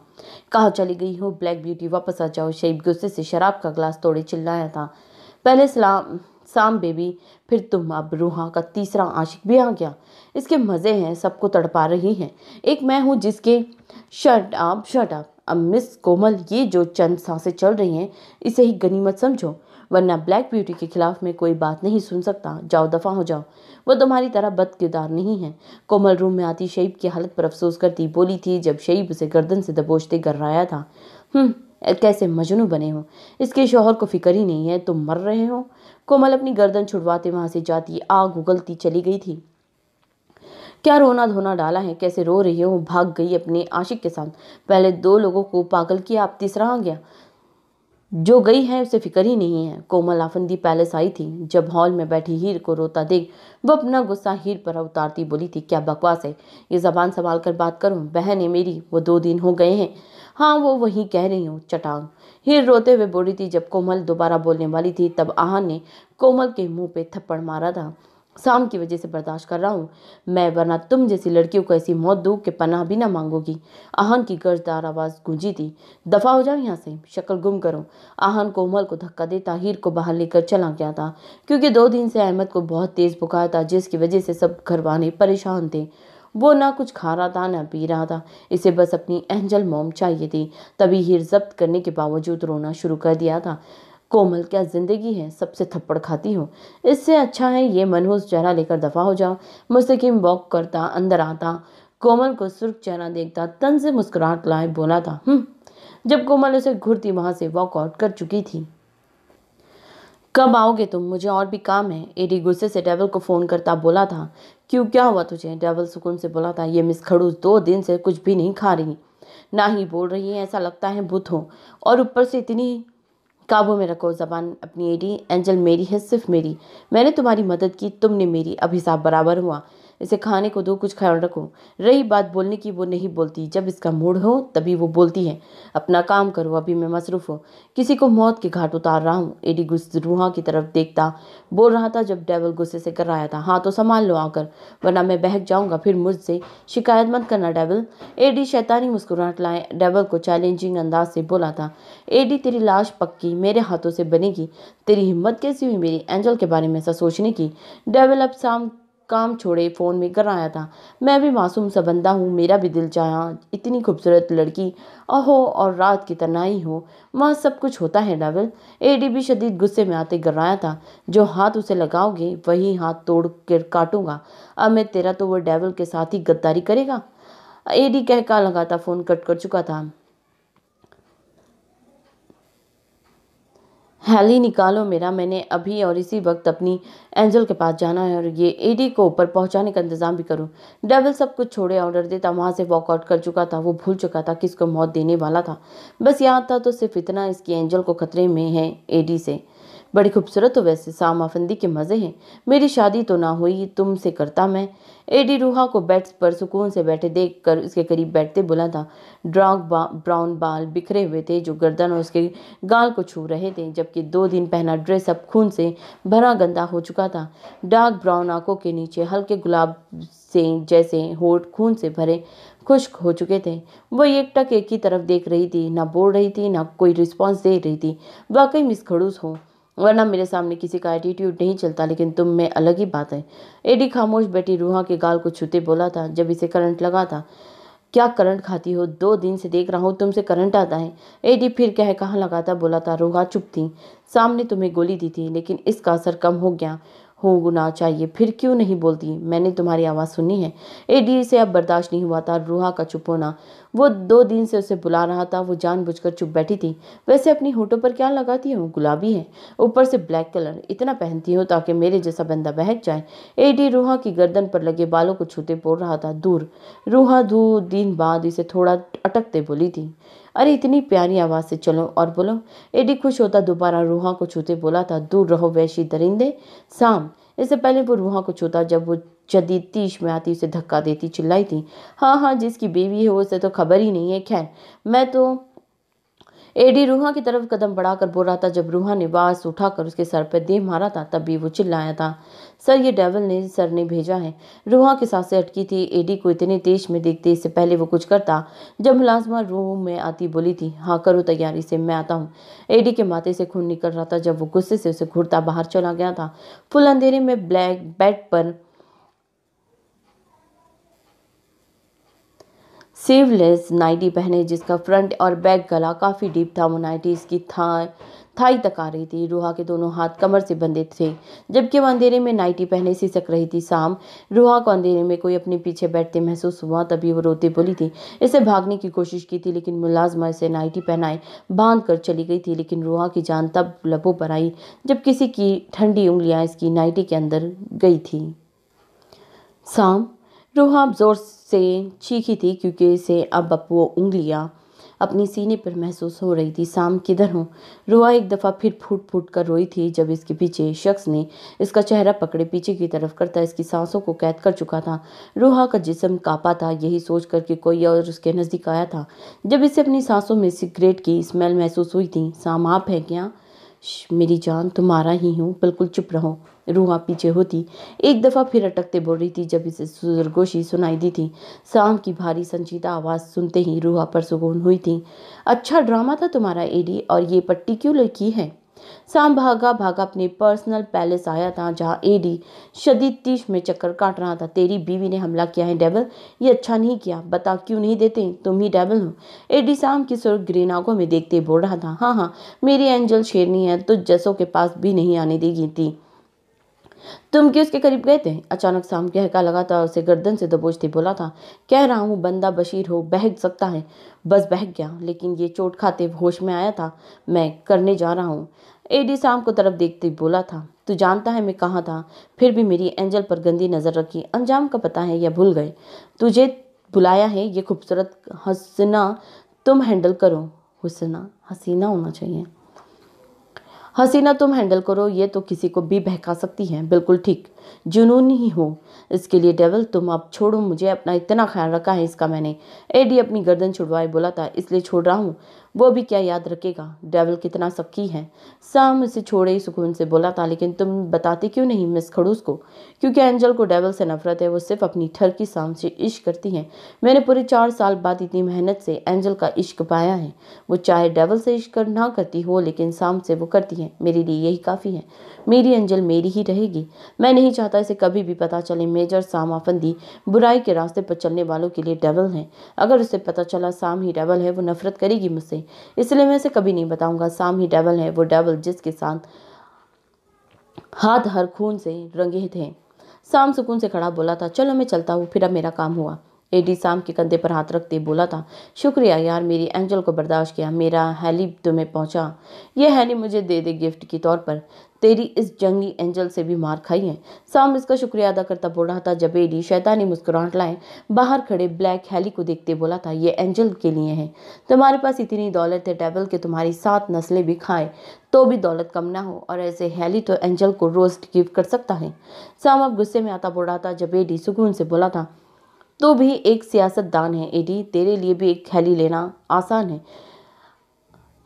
कहाँ चली गई हो ब्लैक ब्यूटी, वापस आ जाओ। शईब गुस्से से शराब का ग्लास तोड़े चिल्लाया था। पहले साम बेबी, फिर तुम, अब रूहा का तीसरा आशिक भी आ गया। इसके मजे हैं, सबको तड़पा रही हैं। एक मैं हूँ जिसके शट अप। अब मिस कोमल, ये जो चंद सांसें चल रही हैं इसे ही गनीमत समझो, वरना ब्लैक ब्यूटी के खिलाफ में कोई बात नहीं सुन सकता। जाओ, दफा हो जाओ। वो तुम्हारी तरह बदकिरदार नहीं है। कोमल रूम में आती शईब की हालत पर अफसोस करती बोली थी जब शईब उसे गर्दन से दबोचते गर्राया था, कैसे मजनू बने हो, इसके शौहर को फिक्र ही नहीं है, तुम मर रहे हो। कोमल अपनी गर्दन छुड़वाते वहां से जाती आग उगलती चली गई थी। क्या रोना धोना डाला है, कैसे रो रही हो? भाग गई अपने आशिक के साथ, पहले 2 लोगों को पागल किया, अब तीसरा आ गया। जो गई है उसे फिक्र ही नहीं है। कोमल आफंदी पैलेस आई थी। जब हॉल में बैठी हीर को रोता देख वो अपना गुस्सा हीर पर उतारती बोली थी, क्या बकवास है, ये जबान संभाल कर बात करो, बहन है मेरी, वो 2 दिन हो गए हैं। हाँ, वो वही कह रही हूँ, चटांग। हीर रोते हुए बोली थी। जब कोमल दोबारा बोलने वाली थी तब आहान ने कोमल के मुंह पे थप्पड़ मारा था। शाम की वजह से बर्दाश्त कर रहा हूँ मैं, वरना तुम जैसी लड़कियों को ऐसी मौत दूँ कि पनाह भी ना मांगोगी। आहन की गर्जदार आवाज गूंजी थी, दफा हो जाओ यहाँ से, शक्ल गुम करो। आहन कोमल को धक्का देता हीर को बाहर लेकर चला गया था, क्योंकि 2 दिन से अहमद को बहुत तेज बुखार था जिसकी वजह से सब घरवाले परेशान थे। वो ना कुछ खा रहा था ना पी रहा था, इसे बस अपनी एंजल मॉम चाहिए थी। तभी हीर जब्त करने के बावजूद रोना शुरू कर दिया था। कोमल, क्या जिंदगी है, सबसे थप्पड़ खाती हो, इससे अच्छा है ये मनहूस चेहरा लेकर दफा हो जाओ। मुस्तकीम वॉक करता अंदर आता कोमल को सुर्ख चेहरा देखता तन से मुस्कुराहट लाए बोला था, जब कोमल उसे घुरती वहां से वॉकआउट कर चुकी थी। कब आओगे तुम, मुझे और भी काम है। एडी गुस्से से डेवल को फोन करता बोला था, क्यों, क्या हुआ तुझे? डेवल सुकून से बोला था, ये मिस खड़ूस 2 दिन से कुछ भी नहीं खा रही, ना ही बोल रही है, ऐसा लगता है भूत हो, और ऊपर से इतनी। काबू में रखो जबान अपनी एडी, एंजल मेरी है, सिर्फ मेरी। मैंने तुम्हारी मदद की, तुमने मेरी, अब हिसाब बराबर हुआ। इसे खाने को दो, कुछ ख्याल रखो। रही बात बोलने की, वो नहीं बोलती, जब इसका मूड हो तभी वो बोलती है। अपना काम करो, अभी मैं मसरूफ हूँ, किसी को मौत के घाट उतार रहा हूँ। एडी रूहा की तरफ देखता बोल रहा था जब डेवल गुस्से से कर रहा था, हाँ तो संभाल लो आकर, वरना मैं बहक जाऊंगा, फिर मुझसे शिकायत मत करना डेवल। एडी शैतानी मुस्कुराहट लाए डेवल को चैलेंजिंग अंदाज से बोला था, एडी तेरी लाश पक्की मेरे हाथों से बनेगी। तेरी हिम्मत कैसी हुई मेरी एंजल के बारे में ऐसा सोचने की? डेवल अब शाम काम छोड़े फ़ोन में कर आया था। मैं भी मासूम सा बंदा हूँ, मेरा भी दिल चाहा, इतनी खूबसूरत लड़की हो और रात की तन्हाई हो, वहाँ सब कुछ होता है डेविल। एडी भी शदीद गुस्से में आते गर्राया था। जो हाथ उसे लगाओगे वही हाथ तोड़ कर काटूंगा। अब मैं तेरा तो वो डेविल के साथ ही गद्दारी करेगा। एडी कहका लगाता फ़ोन कट कर चुका था। हेली निकालो मेरा, मैंने अभी और इसी वक्त अपनी एंजल के पास जाना है और ये एडी को ऊपर पहुंचाने का इंतजाम भी करूं। डेविल सब कुछ छोड़े ऑर्डर देता वहां से वॉकआउट कर चुका था। वो भूल चुका था कि इसको मौत देने वाला था। बस याद था तो सिर्फ इतना, इसकी एंजल को खतरे में है एडी से। बड़ी खूबसूरत हो वैसे, साम अफंदी के मज़े हैं। मेरी शादी तो ना हुई, तुमसे करता मैं। एडी रूहा को बेड पर सुकून से बैठे देख कर उसके करीब बैठते बोला था। डार्क ब्राउन बाल बिखरे हुए थे जो गर्दन और उसके गाल को छू रहे थे, जबकि 2 दिन पहना ड्रेस अब खून से भरा गंदा हो चुका था। डार्क ब्राउन आंखों के नीचे हल्के गुलाब से जैसे होठ खून से भरे खुश्क हो चुके थे। वो एकटक एक ही तरफ देख रही थी, ना बोल रही थी ना कोई रिस्पॉन्स दे रही थी। वाकई मिस खड़ूस हो, वरना मेरे सामने किसी का एटीट्यूड नहीं चलता, लेकिन तुम में अलग ही बात है। एडी खामोश बैठी रूहा के गाल को छूते बोला था। जब इसे करंट लगा था। क्या करंट खाती हो? 2 दिन से देख रहा हूँ तुमसे करंट आता है। एडी फिर कहाँ लगाता बोला था। रूहा चुप थी। सामने तुम्हें गोली दी थी, लेकिन इसका असर कम हो गया होना चाहिए, फिर क्यों नहीं बोलती? मैंने तुम्हारी आवाज़ सुनी है। एडी से अब बर्दाश्त नहीं हुआ था रूहा का चुप होना। वो 2 दिन से उसे बुला रहा था। वो जानबूझकर चुप बैठी थी। वैसे अपनी होठों पर क्या लगाती हो? गुलाबी है, ऊपर से ब्लैक कलर। इतना पहनती हो ताकि मेरे जैसा बंदा बहक जाए। एडी रूहा की गर्दन पर लगे बालों को छूते बोल रहा था। दूर। रूहा 2 दिन बाद इसे थोड़ा अटकते बोली थी। अरे इतनी प्यारी आवाज़ से चलो और बोलो। एडी खुश होता दोबारा रूहा को छूते बोला था। दूर रहो वैशी दरिंदे। साम। इससे पहले वो रूहा को छूता जब वो जदीद तीश में आती उसे धक्का देती चिल्लाई थी। हाँ हाँ, जिसकी बीवी है उसे तो खबर ही नहीं है। खैर मैं तो। एडी रूहा की तरफ कदम बढ़ाकर बोल रहा था। जब रूहा ने बांस उठाकर उसके सर पर दे मारा था तब भी वो चिल्लाया था। सर, ये डेविल ने सर ने भेजा है। रूहा की सांसें अटकी थी। एडी को इतने तेज में देखते इससे पहले वो कुछ करता। जब मुलाजमा रूम में आती बोली थी। हाँ करो तैयारी से, मैं आता हूँ। एडी के माथे से खून निकल रहा था जब वो गुस्से से उसे घूरता बाहर चला गया था। फुल अंधेरे में ब्लैक बेड पर स्लीवलेस नाइटी पहने, जिसका फ्रंट और बैक गला काफ़ी डीप था। वो नाइटी इसकी थाई तक आ रही थी। रूहा के दोनों हाथ कमर से बंधे थे, जबकि वो अंधेरे में नाइटी पहने सिसक रही थी। शाम। रूहा को अंधेरे में कोई अपने पीछे बैठते महसूस हुआ। तभी वो रोते बोली थी। इसे भागने की कोशिश की थी, लेकिन मुलाजमा इसे नाइटी पहनाए बांध कर चली गई थी। लेकिन रूहा की जान तब लबों पर आई जब किसी की ठंडी उंगलियां इसकी नाइटी के अंदर गई थी। शाम। रूहा अब जोर से चीखी थी क्योंकि इसे अब वो उंगलियां अपनी सीने पर महसूस हो रही थी। शाम, किधर हूँ? रूहा एक दफ़ा फिर फूट फूट कर रोई थी जब इसके पीछे शख्स ने इसका चेहरा पकड़े पीछे की तरफ करता इसकी सांसों को कैद कर चुका था। रूहा का जिस्म कांपा था, यही सोच कर कि कोई और उसके नज़दीक आया था। जब इसे अपनी सांसों में सिगरेट की स्मेल महसूस हुई थी। शाम, आप है क्या? मेरी जान, तुम्हारा ही हूँ, बिल्कुल चुप रहो। रूहा पीछे होती एक दफ़ा फिर अटकते बोल रही थी जब इसे सरगोशी सुनाई दी थी। शाम की भारी संजीदा आवाज़ सुनते ही रूहा पर सुकून हुई थी। अच्छा ड्रामा था तुम्हारा एडी, और ये पट्टी क्यों लगी है? शाम भागा भागा अपने पर्सनल पैलेस आया था जहाँ एडी शदीद तीश में चक्कर काट रहा था। तेरी बीवी ने हमला किया है डेविल, ये अच्छा नहीं किया। बता क्यों नहीं देते? तुम ही डेविल हो। एडी शाम की सुर्ख ग्रीन आंखों में देखते बोल रहा था। हाँ हाँ, मेरी एंजल शेरनी है, तुझ जैसों के पास भी नहीं आने देगी थी। तुम क्यों उसके करीब गए थे? अचानक शाम कहका लगा था, उसे गर्दन से दबोचते बोला था। कह रहा हूँ बंदा बशीर हो, बहक सकता है। बस बहक गया, लेकिन ये चोट खाते होश में आया था। मैं करने जा रहा हूँ। एडी शाम को तरफ देखते बोला था। तू जानता है मैं कहाँ था, फिर भी मेरी एंजल पर गंदी नजर रखी। अंजाम का पता है या भूल गए? तुझे बुलाया है, ये खूबसूरत हसीना तुम हैंडल करो। हुसना हसीना होना चाहिए। हसीना तुम हैंडल करो, ये तो किसी को भी बहका सकती है। बिल्कुल ठीक, जुनून ही हो इसके लिए। डेविल, तुम अब छोड़ो मुझे, अपना इतना ख्याल रखा है इसका मैंने। एडी अपनी गर्दन छुड़वाए बोला था। इसलिए छोड़ रहा हूँ, वो भी क्या याद रखेगा? डेविल कितना शक्की है। साम उसे छोड़े सुकून से बोला था, लेकिन तुम बताती क्यों नहीं मिस खड़ूस को? क्योंकि एंजल को डेविल से नफरत है, वो सिर्फ अपनी ठरकी साम से इश्क करती है। मैंने पूरे 4 साल बाद इतनी मेहनत से एंजल का इश्क पाया है। वो चाहे डेविल से इश्क ना करती हो, लेकिन साम से वो करती है। मेरे लिए यही काफ़ी है। मेरी एंजल मेरी ही रहेगी। मैं नहीं चाहता इसे कभी भी पता चले मेजर साम आफंदी बुराई के रास्ते पर चलने वालों के लिए डेविल है। अगर उसे पता चला साम ही डेविल है, वो नफरत करेगी मुझसे। इसलिए मैं इसे कभी नहीं बताऊंगा साम ही डेविल है, वो डेविल जिसके साथ हाथ हर खून से रंगे थे। साम सुकून से खड़ा बोला था, चलो मैं चलता हूँ, फिर अब मेरा काम हुआ। एडी साम के कंधे पर हाथ रखते बोला था, शुक्रिया यार, मेरी एंजल को बर्दाश्त किया। मेरा हेली तुम्हें पहुंचा। यह हेली मुझे दे दे गिफ्ट के तौर पर। तेरी इस जंगी एंजल से भी मार खाई है। साम इसका शुक्रिया अदा करता बोल रहा था जब एडी शैतानी मुस्कुराहट लाए बाहर खड़े ब्लैक हेली को देखते बोला था, ये एंजल के लिए है। तुम्हारे पास इतनी दौलत है डेविल के तुम्हारी 7 नस्लें भी खाए तो भी दौलत कम ना हो, और ऐसे हेली तो एंजल को रोस्ट गिफ्ट कर सकता है। साम अब गुस्से में आता बोल रहा था जब एडी सुकून से बोला था, तो भी एक सियासतदान है एडी, तेरे लिए भी एक थैली लेना आसान है।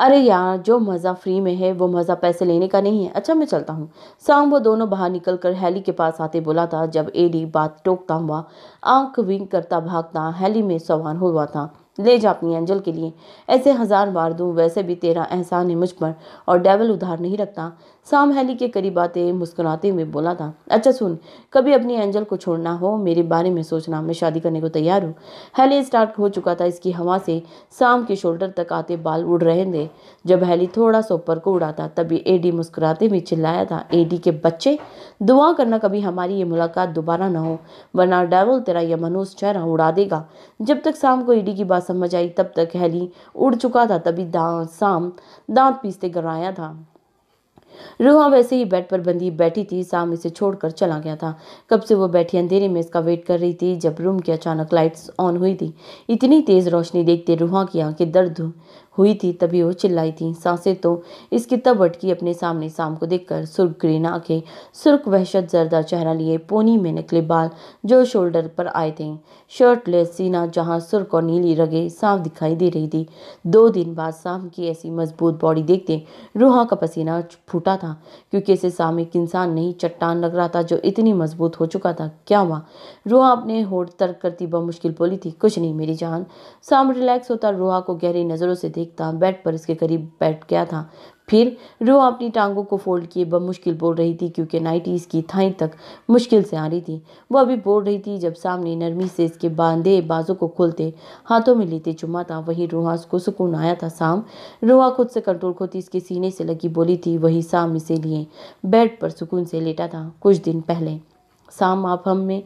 अरे यार, जो मज़ा फ्री में है वो मज़ा पैसे लेने का नहीं है। अच्छा मैं चलता हूँ। शाम वो दोनों बाहर निकलकर हेली के पास आते बोला था जब एडी बात टोकता हुआ आंख विंक करता भागता हेली में सवार हुआ था। ले जा अपनी एंजल के लिए, ऐसे 1000 बार दूं, वैसे भी तेरा एहसान है मुझ पर, और डेविल उधार नहीं रखता। साम हेली के करीब आते मुस्कुराते हुए बोला था, अच्छा सुन, कभी अपनी एंजल को छोड़ना हो मेरे बारे में सोचना, मैं शादी करने को तैयार हूँ। हेली स्टार्ट हो चुका था, इसकी हवा से साम के शोल्डर तक आते बाल उड़ रहे थे। जब हेली थोड़ा सा ऊपर को उड़ा था तभी एडी मुस्कुराते हुए चिल्लाया था, एडी के बच्चे, दुआ करना कभी हमारी ये मुलाकात दोबारा ना हो, वरना डेविल तेरा यह मनोज चेहरा उड़ा देगा। जब तक साम को एडी की बात समझ आई तब तक हेली उड़ चुका था। तभी साम दांत पीसते गराया था। रूहा वैसे ही बेड पर बंधी बैठी थी। साम इसे छोड़कर चला गया था। कब से वो बैठी अंधेरे में इसका वेट कर रही थी जब रूम की अचानक लाइट्स ऑन हुई थी। इतनी तेज रोशनी देखते रूहा की आंखें दर्द हुई थी, तभी वो चिल्लाई थी। सांसें तो इसकी तब अटकी अपने सामने साम को देखकर। सुर्ख ग्रीन आंखें, सुर्ख वहशत जर्दा चेहरा लिए, पोनी में निकले बाल जो शोल्डर पर आए थे, शर्टलेस सीना जहां सुर्ख और नीली रगें साफ दिखाई दे रही थी। 2 दिन बाद साम की ऐसी मजबूत बॉडी देखते रूहा का पसीना फूटा था, क्योंकि इसे साम एक इंसान नहीं चट्टान लग रहा था जो इतनी मजबूत हो चुका था। क्या हुआ? रूहा अपने होठ तर्क करती बमुश्किल बोली थी, कुछ नहीं मेरी जान। साम रिलैक्स होता रूहा को गहरी नजरों से देखता बेड पर इसके करीब बैठ गया था। फिर रूहा अपनी टांगों को फोल्ड किए बमुश्किल बोल रही थी, क्योंकि नाइटी इसकी थाई तक मुश्किल से आ रही थी। वो अभी बोल रही थी जब सामने नरमी से इसके बांधे बाजू को खोलते हाथों में लेते चुमा था। वही रूहा को सुकून आया था। साम, रूहा खुद से कंट्रोल खोती इसके सीने से लगी बोली थी। वही साम इसीलिए बेड पर सुकून से लेटा था कुछ दिन पहले। साम, आप हम में।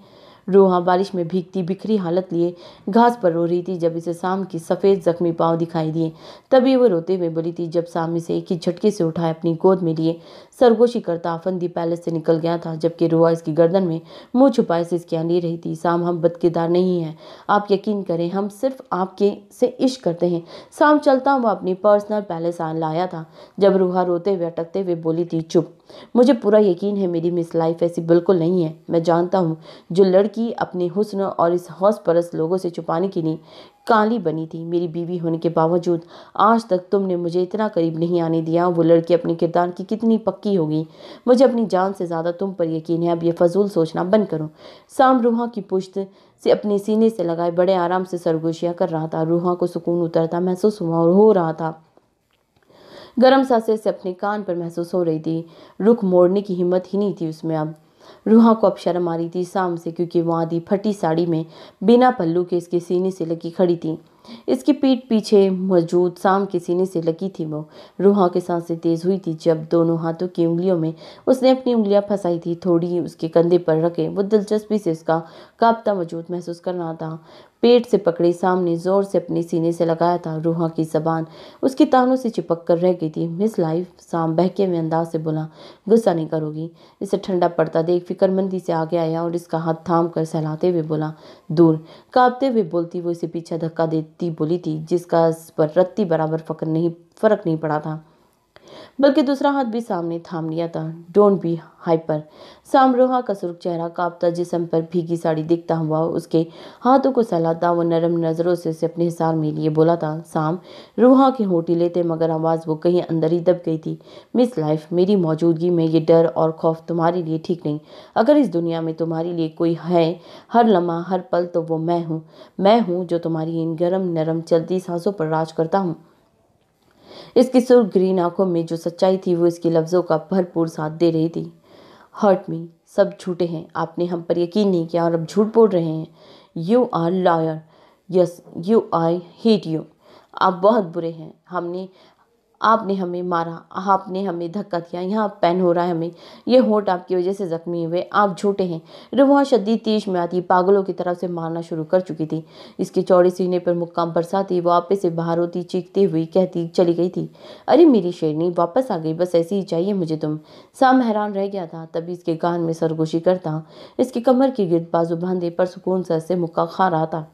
रूहा बारिश में भीगती बिखरी हालत लिए घास पर रो रही थी जब इसे साम की सफ़ेद जख्मी पांव दिखाई दिए। तभी वो रोते हुए बोली थी जब साम इसे एक ही झटके से उठाए अपनी गोद में लिए सरगोशी करता आफंदी पैलेस से निकल गया था, जबकि रूहा इसकी गर्दन में मुंह छुपाए से इसकी ले रही थी। साम, हम बदकिरदार नहीं हैं, आप यकीन करें, हम सिर्फ आपके से इश्क करते हैं। साम चलता हुआ अपनी पर्सनल पैलेस लाया था। जब रूहा रोते हुए अटकते हुए बोली थी, चुप, मुझे पूरा यकीन है मेरी मिस लाइफ ऐसी बिल्कुल नहीं है। मैं जानता हूँ जो लड़की अपने हुस्न और इस हौस परस्त लोगों से छुपाने के लिए काली बनी थी, मेरी बीवी होने के बावजूद आज तक तुमने मुझे इतना करीब नहीं आने दिया। वो लड़की अपने किरदार की कितनी पक्की होगी। मुझे अपनी जान से ज़्यादा तुम पर यकीन है। अब ये फजूल सोचना बंद करो। साम रूहा की पुश्त से अपने सीने से लगाए बड़े आराम से सरगोशियाँ कर रहा था। रूहा को सुकून उतरता महसूस हुआ और हो रहा था। गर्म सांसें से अपने कान पर महसूस हो रही थी। रुख मोड़ने की हिम्मत ही नहीं थी उसमें अब। रूहा को अब शर्म आ रही थी साम से, क्योंकि वो आधी फटी साड़ी में बिना पल्लू के इसके सीने से लगी खड़ी थी। इसकी पीठ पीछे मौजूद साम के सीने से लगी थी वो। रूहा की सांसें तेज हुई थी जब दोनों हाथों की उंगलियों में उसने अपनी उंगलियां फंसाई थी। थोड़ी उसके कंधे पर रखे वो दिलचस्पी से उसका कांपता वजूद महसूस कर रहा था। पेट से पकड़े साम ने जोर से अपने सीने से लगाया था। रूहा की जबान उसकी तानों से चिपक कर रह गई थी। मिस लाइफ, साम बहके हुए अंदाज से बोला, गुस्सा नहीं करोगी? इसे ठंडा पड़ता देख फिक्रमंदी से आगे आया और इसका हाथ थाम कर सहलाते हुए बोला, दूर। कांपते हुए बोलती वो इसे पीछे धक्का देती बोली थी, जिसका इस पर रत्ती बराबर फर्क नहीं पड़ा था। बल्कि दूसरा हाथ भी सामने थाम लिया था। Don't be hyper. साम रूहा का सुर्ख चेहरा कांपता जिस्म पर भीगी साड़ी दिखता हुआ उसके हाथों को सहलाता वो नरम नजरों से उसे अपने हिसार में लिए बोला था। साम रूहा की होठी लेते मगर आवाज़ वो कहीं अंदर ही दब गई थी। मिस लाइफ, मेरी मौजूदगी में ये डर और खौफ तुम्हारे लिए ठीक नहीं। अगर इस दुनिया में तुम्हारे लिए कोई है हर लम्हा हर पल तो वो मैं हूँ जो तुम्हारी इन गर्म नरम चलती सांसों पर राज करता हूँ। इसकी सुर्ख ग्रीन आंखों में जो सच्चाई थी वो इसके लफ्जों का भरपूर साथ दे रही थी। हर्ट मी, सब झूठे हैं। आपने हम पर यकीन नहीं किया और अब झूठ बोल रहे हैं। You are liar. Yes you, I hate you. आप बहुत बुरे हैं। आपने हमें मारा, आपने हमें धक्का दिया, यहाँ पेन हो रहा है हमें। ये होंठ आपकी वजह से जख्मी हुए। आप झूठे हैं। रुआ शदीद तीश में आती पागलों की तरफ से मारना शुरू कर चुकी थी। इसके चौड़े सीने पर मुक्काम बरसाती वो आपे से बाहर होती चीखती हुई कहती चली गई थी। अरे मेरी शेरनी वापस आ गई, बस ऐसी ही चाहिए मुझे तुम। साम हैरान रह गया था। तभी इसके कान में सरगोशी करता इसकी कमर की गिर्द बाजू बांधे पर सुकून से मुक्का खा रहा था।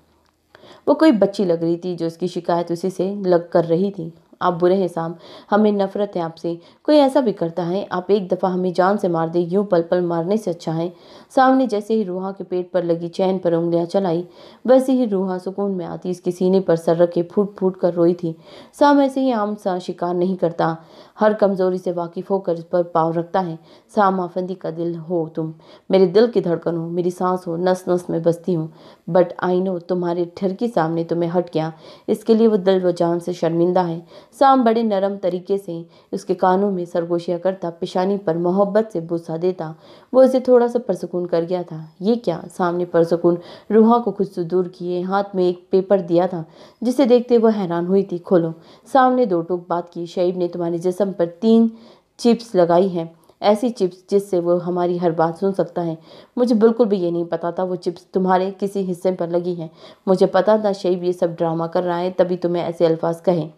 वो कोई बच्ची लग रही थी जो इसकी शिकायत उसी से लग कर रही थी। आप बुरे हैं साम, हमें नफरत है आपसे। कोई ऐसा भी करता है? आप एक दफ़ा हमें जान से मार दे, यूं पल पल मारने से अच्छा है। सामने जैसे ही रूहा के पेट पर लगी चैन पर उंगलियां चलाई वैसे ही रूहा सुकून में आती इसके सीने पर सर रखे फूट फूट कर रोई थी। साम ऐसे ही आम सा शिकार नहीं करता, हर कमजोरी से वाकिफ होकर इस पर पाँव रखता है। साम आफंदी का दिल हो तुम, मेरे दिल की धड़कन हो, मेरी सांस हो, नस नस में बसती हूँ। बट आई नो तुम्हारे ठरकी सामने तुम्हें हट गया, इसके लिए वो दिल व जान से शर्मिंदा है। साम बड़े नरम तरीके से उसके कानों में सरगोशियां करता, पेशानी पर मोहब्बत से बुसा देता। वो उसे थोड़ा सा परसकून कर गया था। ये क्या? सामने परसकून रूहा को खुद से दूर किए हाथ में एक पेपर दिया था जिसे देखते वह हैरान हुई थी। खोलो। सामने दो टूक बात की। शईब ने तुम्हारे जिस्म पर 3 चिप्स लगाई हैं, ऐसी चिप्स जिससे वो हमारी हर बात सुन सकता है। मुझे बिल्कुल भी ये नहीं पता था वो चिप्स तुम्हारे किसी हिस्से पर लगी हैं। मुझे पता था शईब ये सब ड्रामा कर रहा है, तभी तुम्हें ऐसे अल्फाज कहे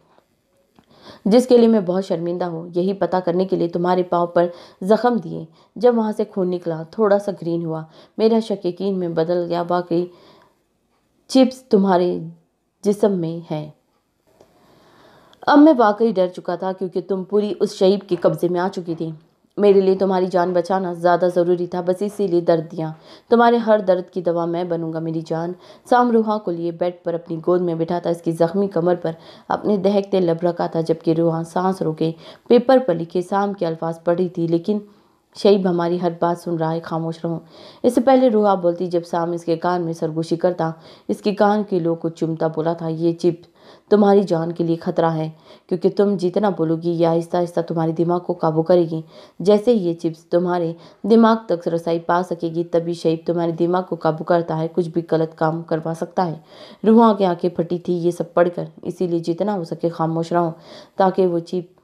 जिसके लिए मैं बहुत शर्मिंदा हूँ। यही पता करने के लिए तुम्हारे पाँव पर जख्म दिए। जब वहाँ से खून निकला थोड़ा सा ग्रीन हुआ, मेरा शक यकीन में बदल गया। वाकई चिप्स तुम्हारे जिस्म में है। अब मैं वाकई डर चुका था क्योंकि तुम पूरी उस शहीद के कब्जे में आ चुकी थी। मेरे लिए तुम्हारी जान बचाना ज़्यादा ज़रूरी था, बस इसीलिए दर्द दिया। तुम्हारे हर दर्द की दवा मैं बनूंगा मेरी जान। साम रूहा को लिए बेड पर अपनी गोद में बिठाता इसकी जख्मी कमर पर अपने दहकते लब रखा था, जबकि रूहा सांस रोके पेपर पर लिखे साम के अल्फाज पढ़ रही थी। लेकिन शईब हमारी हर बात सुन रहा है, खामोश रहो। इससे पहले रूहा बोलती जब साम इसके कान में सरगोशी करता, इसके कान के लोग को चुमता बोला था, ये चिप तुम्हारी जान के लिए खतरा है क्योंकि तुम जितना बोलोगी ये आहिस्ता आहिस्ता तुम्हारे दिमाग को काबू करेगी। जैसे ही ये चिप्स तुम्हारे दिमाग तक रसाई पा सकेगी तभी शईब तुम्हारे दिमाग को काबू करता है, कुछ भी गलत काम करवा सकता है। रूहा की आंखें फटी थी ये सब पढ़कर, इसीलिए जितना हो सके खामोश रहो ताकि वो चिप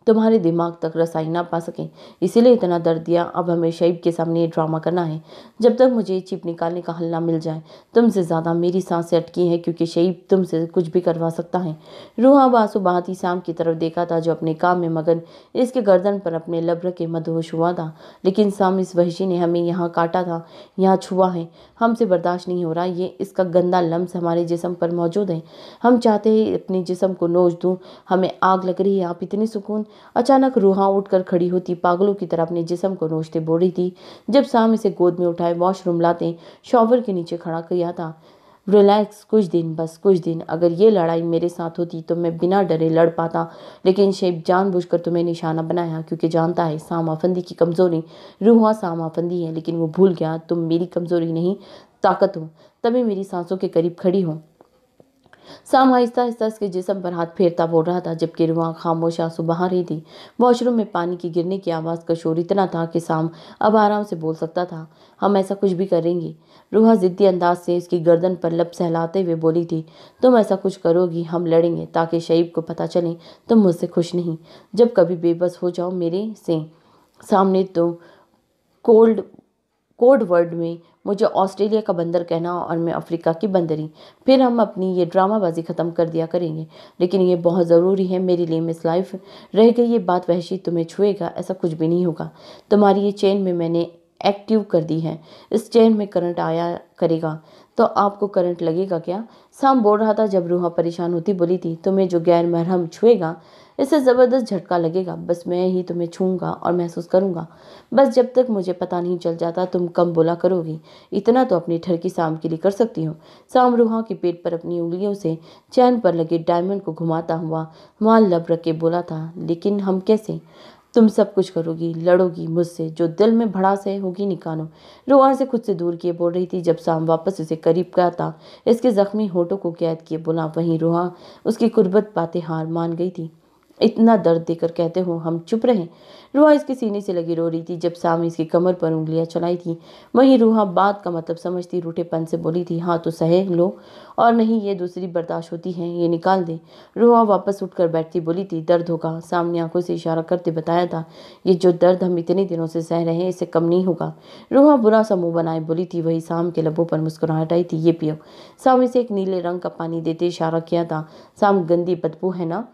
तुम्हारे दिमाग तक रसाई ना पा सके। इसीलिए इतना दर्द दिया। अब हमें शईब के सामने ये ड्रामा करना है। जब तक मुझे चिप निकालने का हल ना मिल जाए तुमसे ज़्यादा मेरी सांसें अटकी हैं क्योंकि शईब तुमसे कुछ भी करवा सकता है। रूहा बासु बहाती साम की तरफ देखा था जो अपने काम में मगन इसके गर्दन पर अपने लब रखे मदहोश हुआ था। लेकिन साम इस वहशी ने हमें यहाँ काटा था, यहाँ छुआ है, हमसे बर्दाश्त नहीं हो रहा। ये इसका गंदा लम्स हमारे जिस्म पर मौजूद है। हम चाहते हैं अपने जिस्म को नोच दूँ, हमें आग लग रही है। आप इतनी सुकून। अचानक रूहा उठकर खड़ी होती पागलों की तरह अपने जिस्म को नोचते बोल रही थी। जब साम इसे गोद में उठाए वॉशरूम लाते शॉवर के नीचे खड़ा किया था। रिलैक्स, कुछ दिन, बस कुछ दिन। अगर ये लड़ाई मेरे साथ होती तो मैं बिना डरे लड़ पाता, लेकिन शेब जानबूझकर तुम्हें निशाना बनाया क्योंकि जानता है साम आफंदी की कमजोरी। रूहा साम आफंदी है लेकिन वो भूल गया तुम मेरी कमजोरी नहीं ताकत हो, तभी मेरी सांसों के करीब खड़ी हो। साम आहिस्ता आहिस्ता इसके जिस्म पर हाथ फेरता बोल रहा था जबकि रूहा खामोश आंसू बहा रही थी। वॉशरूम में पानी की गिरने की आवाज़ का शोर इतना था कि साम अब आराम से बोल सकता था। हम ऐसा कुछ भी करेंगे। रूहा जिद्दी अंदाज से इसकी गर्दन पर लब सहलाते हुए बोली थी, तुम ऐसा कुछ करोगी, हम लड़ेंगे ताकि शईब को पता चले तुम मुझसे खुश नहीं। जब कभी बेबस हो जाओ मेरे से सामने तो कोल्ड कोड वर्ड में मुझे ऑस्ट्रेलिया का बंदर कहना और मैं अफ्रीका की बंदरी, फिर हम अपनी ये ड्रामाबाजी ख़त्म कर दिया करेंगे। लेकिन ये बहुत ज़रूरी है मेरे लिए मिस लाइफ। रह गई ये बात वहशी तुम्हें छुएगा, ऐसा कुछ भी नहीं होगा। तुम्हारी ये चेन में मैंने एक्टिव कर दी है। इस चेन में करंट आया करेगा तो आपको करंट लगेगा क्या? साम बोल रहा था। जब रूहा परेशान होती बोली थी, तुम्हें जो गैर महरम छुएगा इससे ज़बरदस्त झटका लगेगा। बस मैं ही तुम्हें छूऊंगा और महसूस करूंगा। बस जब तक मुझे पता नहीं चल जाता तुम कम बोला करोगी। इतना तो अपनी ठरकी साम के लिए कर सकती हो। साम रूहा के पेट पर अपनी उंगलियों से चैन पर लगे डायमंड को घुमाता हुआ वहां लब रख के बोला था, लेकिन हम कैसे? तुम सब कुछ करोगी, लड़ोगी मुझसे, जो दिल में भड़ास है होगी निकालो। रूहा से खुद से दूर किए बोल रही थी। जब साम वापस उसे करीब गया था, इसके जख्मी होठों को कैद किए बोला, वहीं रूहा उसकी कुर्बत पाते हार मान गई थी। इतना दर्द देकर कहते हो हम चुप रहें? रूहा इसके सीने से लगी रो रही थी। जब साम इसकी कमर पर उंगलियां चलाई थी, वहीं रूहा बात का मतलब समझती रूठेपन से बोली थी, हाँ तो सहे लो, और नहीं ये दूसरी बर्दाश्त होती है, ये निकाल दे। रूहा वापस उठकर बैठती बोली थी, दर्द होगा। साम ने आंखों से इशारा करते बताया था, ये जो दर्द हम इतने दिनों से सह रहे हैं इससे कम नहीं होगा। रूहा बुरा सा मुंह बनाए बोली थी। वही साम के लबों पर मुस्कुराहट आई थी, ये पियो। साम इसे एक नीले रंग का पानी देते इशारा किया था। साम गंदी बदबू है ना?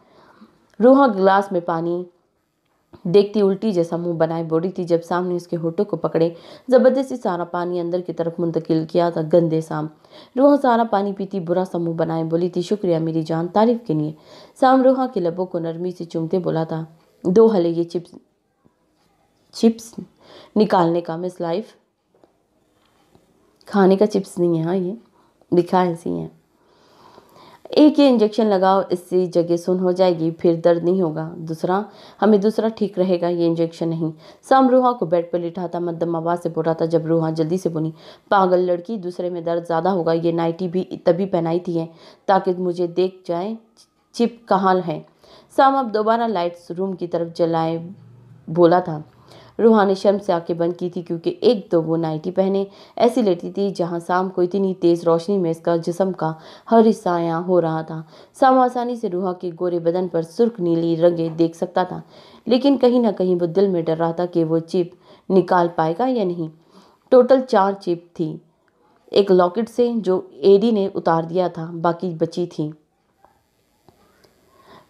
रूहा गिलास में पानी देखती उल्टी जैसा मुंह बनाए बोली थी। जब साम ने उसके होठों को पकड़े जबरदस्ती सारा पानी अंदर की तरफ मुंतकिल किया था। गंदे साम। रूहा सारा पानी पीती बुरा सा मुंह बनाए बोली थी, शुक्रिया मेरी जान, तारीफ के लिए। साम रूहा के लबों को नरमी से चूमते बोला था, दो हले ये चिप्स चिप्स निकालने का मिस लाइफ। खाने का चिप्स नहीं है, हाँ ये लिखा ऐसी है। एक ये इंजेक्शन लगाओ, इससे जगह सुन हो जाएगी, फिर दर्द नहीं होगा। दूसरा हमें दूसरा ठीक रहेगा, ये इंजेक्शन नहीं। साम रूहा को बेड पर लिटाता मध्यम आवाज से बोल रहा था। जब रूहा जल्दी से बोली, पागल लड़की, दूसरे में दर्द ज़्यादा होगा। ये नाइटी भी तभी पहनाई थी है ताकि मुझे देख जाए चिप कहाँ है। साम अब दोबारा लाइट्स रूम की तरफ जलाए बोला था। रूहा ने शर्म से आंखें बंद की थी, क्योंकि एक तो वो नाइटी पहने ऐसी लेटी थी जहां साम को इतनी तेज रोशनी में इसका जिस्म का हर हिस्सा आया हो रहा था। साम आसानी से रूहा के गोरे बदन पर सुर्ख नीली रंगें देख सकता था, लेकिन कहीं ना कहीं वो दिल में डर रहा था कि वो चिप निकाल पाएगा या नहीं। टोटल 4 चिप थी, एक लॉकेट से जो एडी ने उतार दिया था, बाकी बची थी।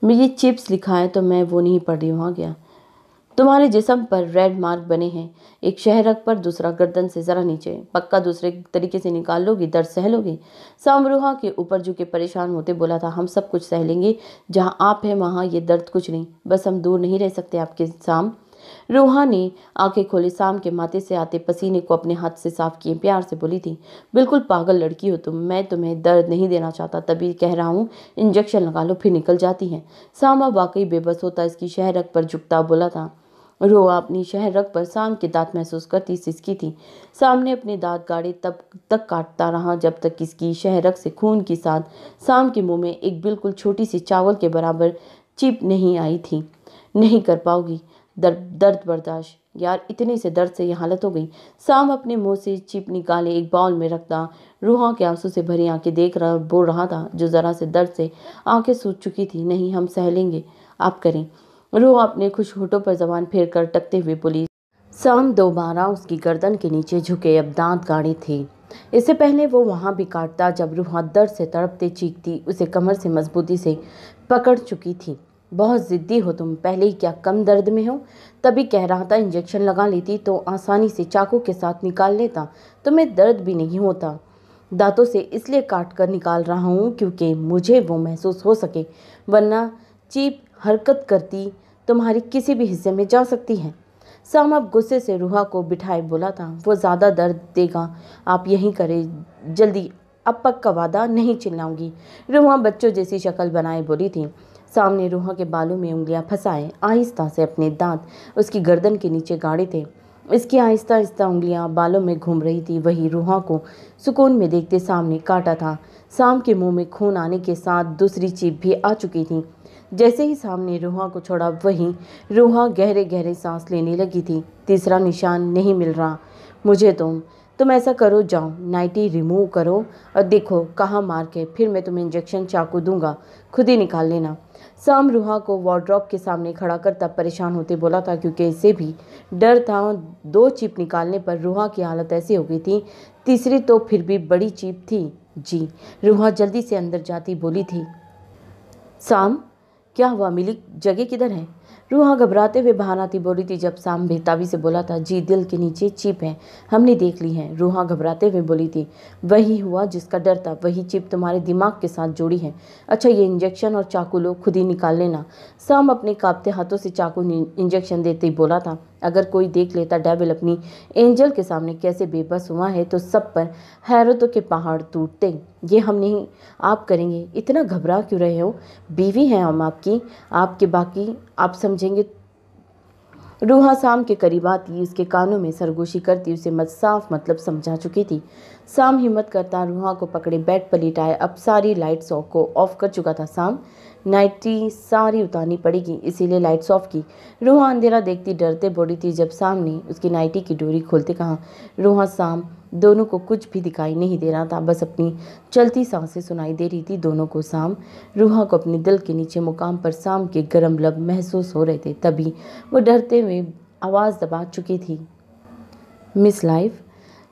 मैं ये चिप्स लिखा है तो मैं वो नहीं पढ़ रही, वहाँ गया। तुम्हारे जिस्म पर रेड मार्क बने हैं, एक शहरक पर, दूसरा गर्दन से जरा नीचे। पक्का दूसरे तरीके से निकाल लोगी, दर्द सह लोगी? साम रूहा के ऊपर झुके परेशान होते बोला था, हम सब कुछ सह लेंगे, जहाँ आप हैं वहाँ ये दर्द कुछ नहीं। बस हम दूर नहीं रह सकते आपके। साम। रूहा ने आंखें खोली। साम के माथे से आते पसीने को अपने हाथ से साफ किए प्यार से बोली थी, बिल्कुल पागल लड़की हो तुम। मैं तुम्हें दर्द नहीं देना चाहता, तभी कह रहा हूँ इंजेक्शन लगा लो, फिर निकल जाती है। साम अब वाकई बेबस होता इसकी शहरक पर झुकता बोला था। रूहा अपनी शहरक पर साम के दांत महसूस करती सिसकी थी। साम ने अपने दांत गाड़े तब तक काटता रहा जब तक इसकी शहरक से खून के साथ साम के मुंह में एक बिल्कुल छोटी सी चावल के बराबर चिप नहीं आई थी। नहीं कर पाओगी, दर्द बर्दाश्त। यार इतने से दर्द से ये हालत हो गई। साम अपने मुंह से चिप निकाले एक बाउल में रखता रूहा के आंसू से भरी आंखें देख रहा बोल रहा था, जो जरा से दर्द से आंखें सूज चुकी थी। नहीं, हम सह लेंगे, आप करें। रूहा अपने खुश होठों पर जबान फेर कर टकते हुए बोली। साम दोबारा उसकी गर्दन के नीचे झुके, अब दांत गाड़े थे। इससे पहले वो वहां भी काटता जब रूहा दर्द से तड़पते चीखती उसे कमर से मजबूती से पकड़ चुकी थी। बहुत जिद्दी हो तुम, पहले ही क्या कम दर्द में हो? तभी कह रहा था इंजेक्शन लगा लेती तो आसानी से चाकू के साथ निकाल लेता, तुम्हें दर्द भी नहीं होता। दांतों से इसलिए काट कर निकाल रहा हूँ क्योंकि मुझे वो महसूस हो सके, वरना चीप हरकत करती तुम्हारी किसी भी हिस्से में जा सकती है। साम अब गुस्से से रूहा को बिठाए बोला था, वो ज़्यादा दर्द देगा, आप यहीं करें जल्दी, अब पक्का वादा, नहीं चिल्लाऊंगी। रूहा बच्चों जैसी शक्ल बनाए बोली थी। साम ने रूहा के बालों में उंगलियां फंसाए आहिस्ता से अपने दांत उसकी गर्दन के नीचे गाड़े थे। इसकी आहिस्ता आहिस्ता उंगलियां बालों में घूम रही थी। वही रूहा को सुकून में देखते सामने काटा था। साम के मुंह में खून आने के साथ दूसरी चीप भी आ चुकी थी। जैसे ही सामने रूहा को छोड़ा, वहीं रूहा गहरे गहरे सांस लेने लगी थी। तीसरा निशान नहीं मिल रहा मुझे। तुम ऐसा करो, जाओ नाइटी रिमूव करो और देखो कहाँ मार्क है, फिर मैं तुम्हें इंजेक्शन चाकू दूंगा, खुद ही निकाल लेना। साम रूहा को वार्डरोब के सामने खड़ा कर तब परेशान होते बोला था, क्योंकि इसे भी डर था 2 चिप निकालने पर रूहा की हालत ऐसी हो गई थी, तीसरी तो फिर भी बड़ी चिप थी। जी। रूहा जल्दी से अंदर जाती बोली थी, साम क्या हुआ, मिली जगह किधर है? रूहा घबराते हुए बाहर आती बोली थी जब साम बेताबी से बोला था, जी दिल के नीचे चिप है, हमने देख ली है। रूहा घबराते हुए बोली थी, वही हुआ जिसका डर था, वही चिप तुम्हारे दिमाग के साथ जुड़ी है। अच्छा ये इंजेक्शन और चाकू लो, खुद ही निकाल लेना। साम अपने कांपते हाथों से चाकू इंजेक्शन देते ही बोला था, अगर कोई देख लेता डेविल अपनी एंजल के सामने कैसे बेबस हुआ है तो सब पर हैरतों के पहाड़ टूटते। ये हम नहीं, आप करेंगे। इतना घबरा क्यों रहे हो, बीवी हैं हम आपकी, आपके बाकी आप समझेंगे। रूहा साम के करीब आती उसके कानों में सरगोशी करती उसे साफ मतलब समझा चुकी थी। साम हिम्मत करता रूहा को पकड़े बेड पर लिटाए। अब सारी लाइट्स को ऑफ कर चुका था साम। नाइटी सारी उतारनी पड़ेगी इसीलिए लाइट्स ऑफ की। रूहा अंधेरा देखती डरते बोली थी जब साम ने उसकी नाइटी की डोरी खोलते कहा। रूहा साम दोनों को कुछ भी दिखाई नहीं दे रहा था, बस अपनी चलती सांसें सुनाई दे रही थी दोनों को। साम रूहा को अपने दिल के नीचे मुकाम पर साम के गर्म लब महसूस हो रहे थे। तभी वो डरते हुए आवाज़ दबा चुकी थी, मिस लाइफ।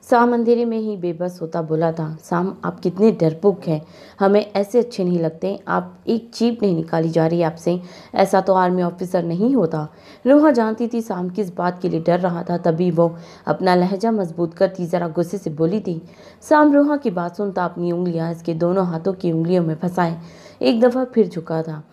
साम अंधेरे में ही बेबस होता बोला था, साम आप कितने डरपोक हैं, हमें ऐसे अच्छे नहीं लगते। आप एक जीप नहीं निकाली जा रही आपसे, ऐसा तो आर्मी ऑफिसर नहीं होता। रूहा जानती थी साम किस बात के लिए डर रहा था, तभी वो अपना लहजा मजबूत करती जरा गुस्से से बोली थी। साम रूहा की बात सुनता अपनी उंगलियां इसके दोनों हाथों की उंगलियों में फंसाए एक दफ़ा फिर झुका था।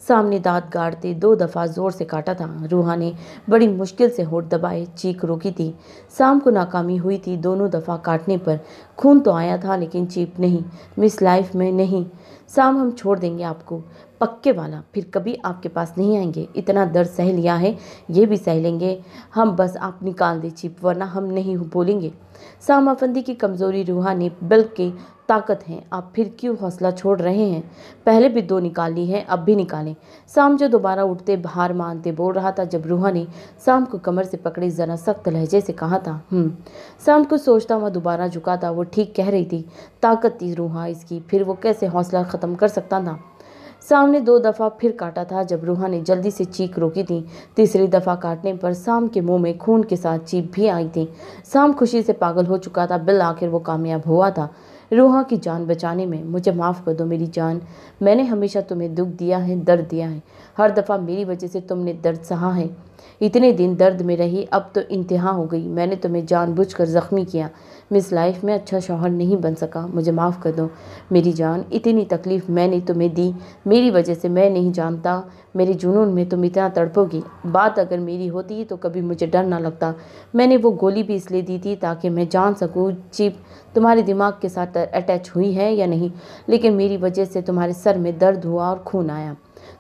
सामने दांत गाड़ते 2 दफ़ा जोर से काटा था। रूहा ने बड़ी मुश्किल से होठ दबाए चीख रोकी थी। साम को नाकामी हुई थी, दोनों दफ़ा काटने पर खून तो आया था लेकिन चीप नहीं, मिस लाइफ में नहीं। साम हम छोड़ देंगे आपको, पक्के वाला, फिर कभी आपके पास नहीं आएंगे। इतना दर्द सह लिया है, ये भी सह लेंगे हम, बस आप निकाल दे चिप वरना हम नहीं बोलेंगे। साम अफंदी की कमज़ोरी रूहा ने बल की ताकत है, आप फिर क्यों हौसला छोड़ रहे हैं, पहले भी 2 निकाल ली है, अब भी निकालें। साम जो दोबारा उठते हार मानते बोल रहा था जब रूहा ने साम को कमर से पकड़े जरा सख्त लहजे से कहा था। साम को सोचता हुआ दोबारा झुका था। वो ठीक कह रही थी, ताकत थी रूहा इसकी, फिर वो कैसे हौसला ख़त्म कर सकता था। साम ने 2 दफ़ा फिर काटा था जब रूहा ने जल्दी से चीख रोकी थी। तीसरी दफ़ा काटने पर साम के मुंह में खून के साथ चीख भी आई थी। साम खुशी से पागल हो चुका था, बिल आखिर वो कामयाब हुआ था रूहा की जान बचाने में। मुझे माफ़ कर दो मेरी जान, मैंने हमेशा तुम्हें दुख दिया है, दर्द दिया है, हर दफ़ा मेरी वजह से तुमने दर्द सहा है। इतने दिन दर्द में रही, अब तो इंतहा हो गई, मैंने तुम्हें जानबूझकर ज़ख्मी किया। मिस लाइफ में अच्छा शौहर नहीं बन सका, मुझे माफ़ कर दो मेरी जान, इतनी तकलीफ़ मैंने तुम्हें दी मेरी वजह से। मैं नहीं जानता मेरे जुनून में तुम इतना तड़पोगी, बात अगर मेरी होती तो कभी मुझे डर ना लगता। मैंने वो गोली भी इसलिए दी थी ताकि मैं जान सकूँ चिप तुम्हारे दिमाग के साथ अटैच हुई है या नहीं, लेकिन मेरी वजह से तुम्हारे सर में दर्द हुआ और खून आया।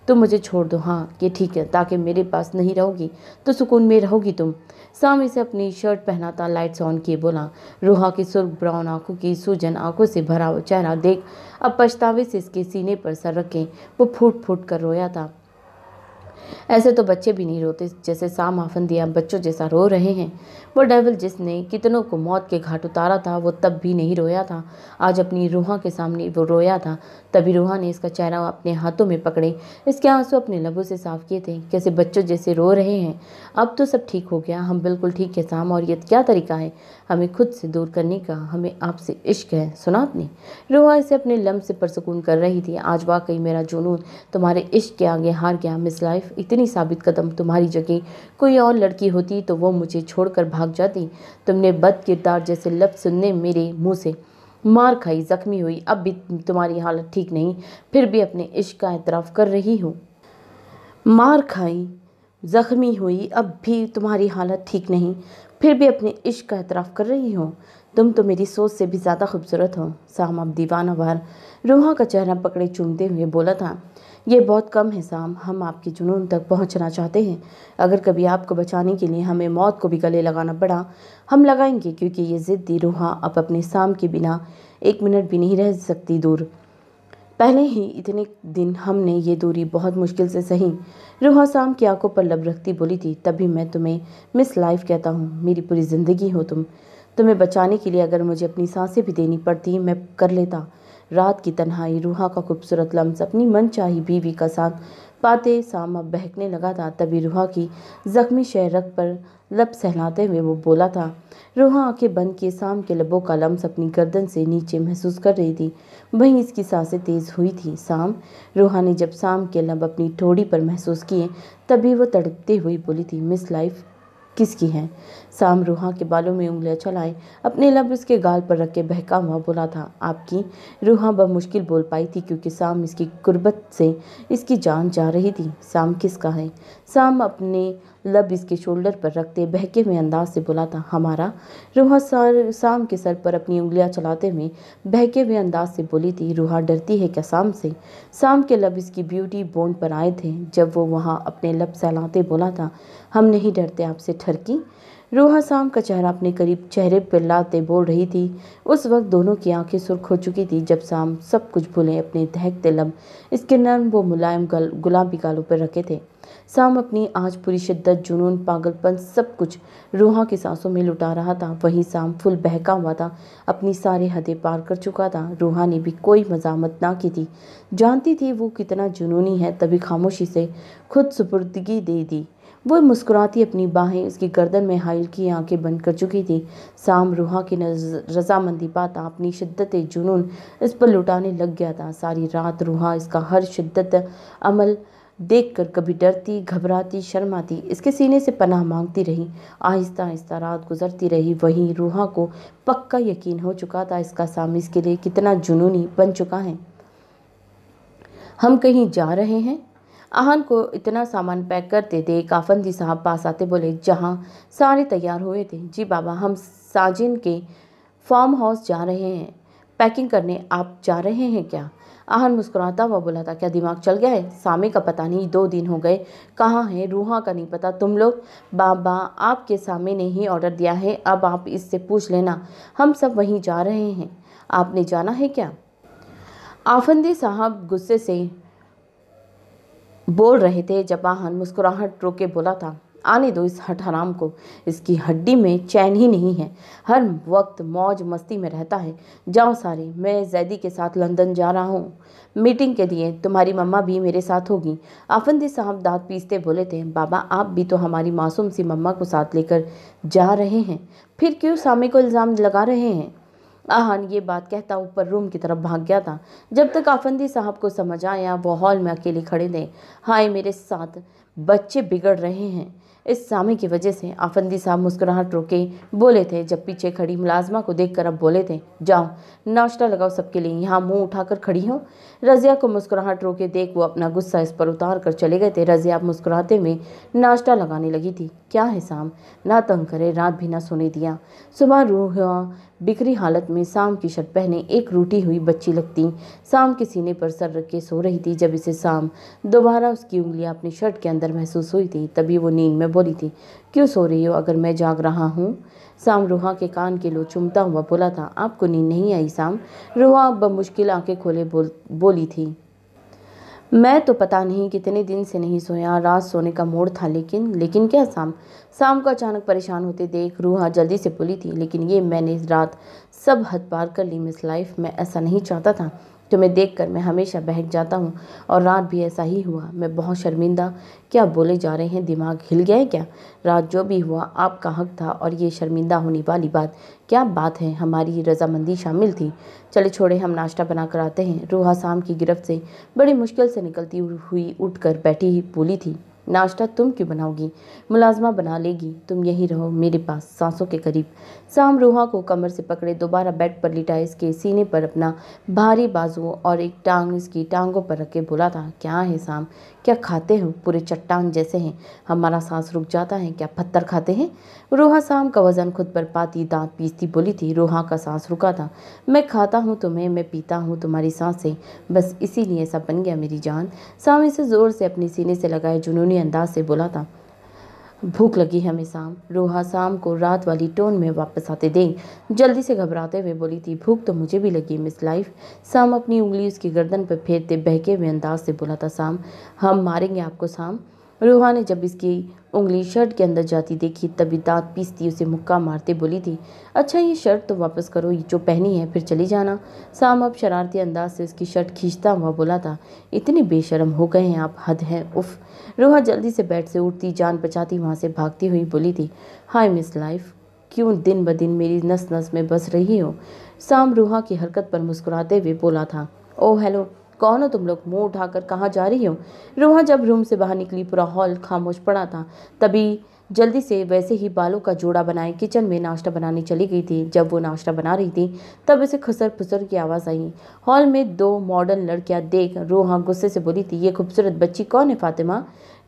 तुम मुझे छोड़ दो, हाँ ये ठीक है, ताकि मेरे पास नहीं रहोगी तो सुकून में रहोगी तुम। सामी से अपनी शर्ट पहनाता लाइट्स ऑन किए बोला। रूहा की सुर्ख ब्राउन आंखों की सूजन आंखों से भरा हुआ चेहरा देख अब पछतावे से इसके सीने पर सर रखे वो फूट फूट कर रोया था। ऐसे तो बच्चे भी नहीं रोते जैसे साम आफंदिया बच्चों जैसा रो रहे हैं। वो डेविल जिसने कितनों को मौत के घाट उतारा था वो तब भी नहीं रोया था, आज अपनी रूहा के सामने वो रोया था। तभी रूहा ने इसका चेहरा अपने हाथों में पकड़े इसके आंसू अपने लबों से साफ किए थे, कैसे बच्चों जैसे रो रहे हैं। अब तो सब ठीक हो गया, हम बिल्कुल ठीक है साम, और ये क्या तरीका है हमें खुद से दूर करने का, हमें आपसे इश्क है, सुना आपने। रूहा इसे अपने लम्ब से परसकून कर रही थी। आज वाकई मेरा जुनून तुम्हारे इश्क के आगे हार गया मिस लाइफ, इतनी साबित कदम तुम्हारी जगह कोई और लड़की होती तो वो मुझे छोड़कर भाग जाती। तुमने बद किरदार जैसे लफ्ज़ सुनने मेरे मुंह से मार खाई, जख्मी हुई, अब भी तुम्हारी हालत ठीक नहीं, फिर भी अपने इश्क का एतराफ़ कर रही हूँ। मार खाई, जख्मी हुई, अब भी तुम्हारी हालत ठीक नहीं, फिर भी अपने इश्क का एतराफ़ कर रही हो। तुम तो मेरी सोच से भी ज़्यादा खूबसूरत हो। साम अब दीवाना वार रूहा का चेहरा पकड़े चूमते हुए बोला था, ये बहुत कम है साम, हम आपके जुनून तक पहुंचना चाहते हैं। अगर कभी आपको बचाने के लिए हमें मौत को भी गले लगाना पड़ा हम लगाएंगे, क्योंकि ये ज़िद्दी रूहा अब अपने साम के बिना 1 मिनट भी नहीं रह सकती दूर। पहले ही इतने दिन हमने ये दूरी बहुत मुश्किल से सही। रूहा साम की आंखों पर लब रखती बोली थी, तभी मैं तुम्हें मिस लाइफ कहता हूँ, मेरी पूरी ज़िंदगी हो तुम। तुम्हें बचाने के लिए अगर मुझे अपनी सांसें भी देनी पड़ती मैं कर लेता। रात की तन्हाई, रूहा का खूबसूरत लम्स, अपनी मनचाही बीवी का साथ पाते साम अब बहकने लगा था। तभी रूहा की जख्मी शहरक पर लब सहलाते हुए वो बोला था। रूहा आंखें बंद किए साम के लबों का लम्स अपनी गर्दन से नीचे महसूस कर रही थी। वहीं इसकी सांसें तेज हुई थी। साम, रूहा ने जब साम के लब अपनी ठोड़ी पर महसूस किए तभी वो तड़पती हुई बोली थी, मिस लाइफ किसकी है? साम रूहा के बालों में उंगलियां चलाए अपने लब उसके गाल पर रख के बहका हुआ बोला था, आपकी। रूहा बमुश्किल बोल पाई थी क्योंकि साम इसकी कुर्बत से इसकी जान जा रही थी। साम किसका है? साम अपने लब इसके शोल्डर पर रखते बहके हुए अंदाज से बोला था, हमारा। रूहा साम के सर पर अपनी उंगलियां चलाते हुए बहके हुए अंदाज से बोली थी, रूहा डरती है क्या साम से? साम के लब इसकी ब्यूटी बोन पर आए थे जब वो वहाँ अपने लब सहलाते बोला था, हम नहीं डरते आपसे ठरकी। रूहा साम का चेहरा अपने करीब चेहरे पर लाते बोल रही थी। उस वक्त दोनों की आंखें सुर्ख हो चुकी थी जब साम सब कुछ भूले अपने दहकते लब इसके नर्म व मुलायम गुलाबी गालों पर रखे थे। साम अपनी आज पूरी शिद्दत, जुनून, पागलपन सब कुछ रूहा की सांसों में लुटा रहा था। वहीं साम फुल बहका हुआ था, अपनी सारी हदें पार कर चुका था। रूहा ने भी कोई मजामत ना की थी, जानती थी वो कितना जुनूनी है, तभी खामोशी से खुद सुपुर्दगी दे दी। वो मुस्कुराती अपनी बाहें उसकी गर्दन में हाइल की आंखें बंद कर चुकी थी। साम रूहा की रजामंदी पाता अपनी शिद्दत जुनून इस पर लुटाने लग गया था। सारी रात रूहा इसका हर शिद्दत अमल देखकर कभी डरती, घबराती, शर्माती इसके सीने से पनाह मांगती रही। आहिस्ता आहिस्ता रात गुजरती रही। वहीं रूहा को पक्का यकीन हो चुका था इसका साम इसके लिए कितना जुनूनी बन चुका है। हम कहीं जा रहे हैं? आहन को इतना सामान पैक करते देख आफंदी साहब पास आते बोले, जहां सारे तैयार हुए थे। जी बाबा, हम साजिन के फार्म हाउस जा रहे हैं पैकिंग करने, आप जा रहे हैं क्या? आहन मुस्कुराता हुआ बोला था, क्या दिमाग चल गया है? सामे का पता नहीं, 2 दिन हो गए, कहाँ है? रूहा का नहीं पता, तुम लोग? बाबा, आपके सामे ने ही ऑर्डर दिया है, अब आप इससे पूछ लेना, हम सब वहीं जा रहे हैं। आपने जाना है क्या? आफंदी साहब गुस्से से बोल रहे थे जब आहन मुस्कुराहट रोके बोला था, आने दो इस हराम को, इसकी हड्डी में चैन ही नहीं है, हर वक्त मौज मस्ती में रहता है। जाओ सारे, मैं जैदी के साथ लंदन जा रहा हूँ मीटिंग के लिए, तुम्हारी मम्मा भी मेरे साथ होगी। आफंदी साहब दांत पीसते बोले थे, बाबा आप भी तो हमारी मासूम सी मम्मा को साथ लेकर जा रहे हैं, फिर क्यों सामे को इल्ज़ाम लगा रहे हैं? आहन ये बात कहता ऊपर रूम की तरफ भाग गया था। जब तक आफंदी साहब को समझ आया वो हॉल में अकेले खड़े थे। हाय मेरे साथ बच्चे बिगड़ रहे हैं इस सामे की वजह से। आफंदी साहब मुस्कुराहट रोके बोले थे जब पीछे खड़ी मुलाजमा को देखकर अब बोले थे, जाओ नाश्ता लगाओ सबके लिए, यहाँ मुंह उठाकर खड़ी हो। रजिया को मुस्कुराहट रोके देख वो अपना गुस्सा इस पर उतार कर चले गए थे। रजिया मुस्कुराते हुए नाश्ता लगाने लगी थी। क्या है साम, ना तंग करे, रात भी ना सोने दिया। सुबह रूहा बिखरी हालत में साम की शर्ट पहने एक रूठी हुई बच्ची लगती साम के सीने पर सर रख के सो रही थी। जब इसे साम दोबारा उसकी उंगलियां अपनी शर्ट के अंदर महसूस हुई थी तभी वो नींद में बोली थी, क्यों सो रही हो अगर मैं जाग रहा हूँ? साम रूहा के कान के लो चुमता हुआ बोला था, आपको नींद नहीं आई साम? रूहा बमुश्किल आंखें खोले बोली थी, मैं तो पता नहीं कितने दिन से नहीं सोया, रात सोने का मूड था, लेकिन क्या साम? साम को अचानक परेशान होते देख रूहा जल्दी से बोली थी, लेकिन ये मैंने रात सब हद पार कर ली मिस लाइफ, मैं ऐसा नहीं चाहता था। तुम्हें देखकर मैं हमेशा बहक जाता हूँ और रात भी ऐसा ही हुआ। मैं बहुत शर्मिंदा। क्या बोले जा रहे हैं, दिमाग हिल गया है क्या? रात जो भी हुआ आपका हक था और ये शर्मिंदा होने वाली बात क्या बात है? हमारी रजामंदी शामिल थी। चले छोड़े, हम नाश्ता बना कर आते हैं। रूहा साम की गिरफ्त से बड़ी मुश्किल से निकलती हुई उठकर बैठी बोली थी, नाश्ता तुम क्यों बनाओगी? मुलाजमा बना लेगी, तुम यहीं रहो मेरे पास सांसों के करीब। साम रूहा को कमर से पकड़े दोबारा बेड पर लिटाए इसके सीने पर अपना भारी बाजू और एक टांग इसकी टांगों पर रख के बोला था, क्या है साम, क्या खाते हो? पूरे चट्टान जैसे हैं, हमारा सांस रुक जाता है, क्या पत्थर खाते हैं? रूहा साम का वजन खुद पर पाती दांत पीसती बोली थी, रूहा का सांस रुका था। मैं खाता हूँ तुम्हें, मैं पीता हूँ तुम्हारी सांसें, बस इसीलिए ऐसा बन गया मेरी जान। साम इसे जोर से अपने सीने से लगाए जुनूनी अंदाज से बोला था, भूख लगी हमें साम। रूहा साम को रात वाली टोन में वापस आते देख जल्दी से घबराते हुए बोली थी, भूख तो मुझे भी लगी मिस लाइफ। साम अपनी उंगली उसकी गर्दन पर फेरते बहके हुए अंदाज से बोला था, साम हम मारेंगे आपको साम। रूहा ने जब इसकी उंगली शर्ट के अंदर जाती देखी तभी दांत पीसती उसे मुक्का मारते बोली थी, अच्छा ये शर्ट तो वापस करो, ये जो पहनी है फिर चली जाना। साम अब शरारती अंदाज से उसकी शर्ट खींचता हुआ बोला था, इतने बेशर्म हो गए हैं आप, हद है, उफ। रूहा जल्दी से बेड से उठती जान बचाती वहाँ से भागती हुई बोली थी, हाय मिस लाइफ, क्यों दिन ब दिन मेरी नस नस में बस रही हो। साम रूहा की हरकत पर मुस्कुराते हुए बोला था, ओह हेलो, कौन हो तुम लोग, मुंह उठाकर कहाँ जा रही हो। रूहा जब रूम से बाहर निकली पूरा हॉल खामोश पड़ा था। तभी जल्दी से वैसे ही बालों का जोड़ा बनाए किचन में नाश्ता बनाने चली गई थी। जब वो नाश्ता बना रही थी तब उसे खुसर फुसर की आवाज़ आई। हॉल में दो मॉडर्न लड़कियां देख रूहा गुस्से से बोली थी, ये खूबसूरत बच्ची कौन है फातिमा।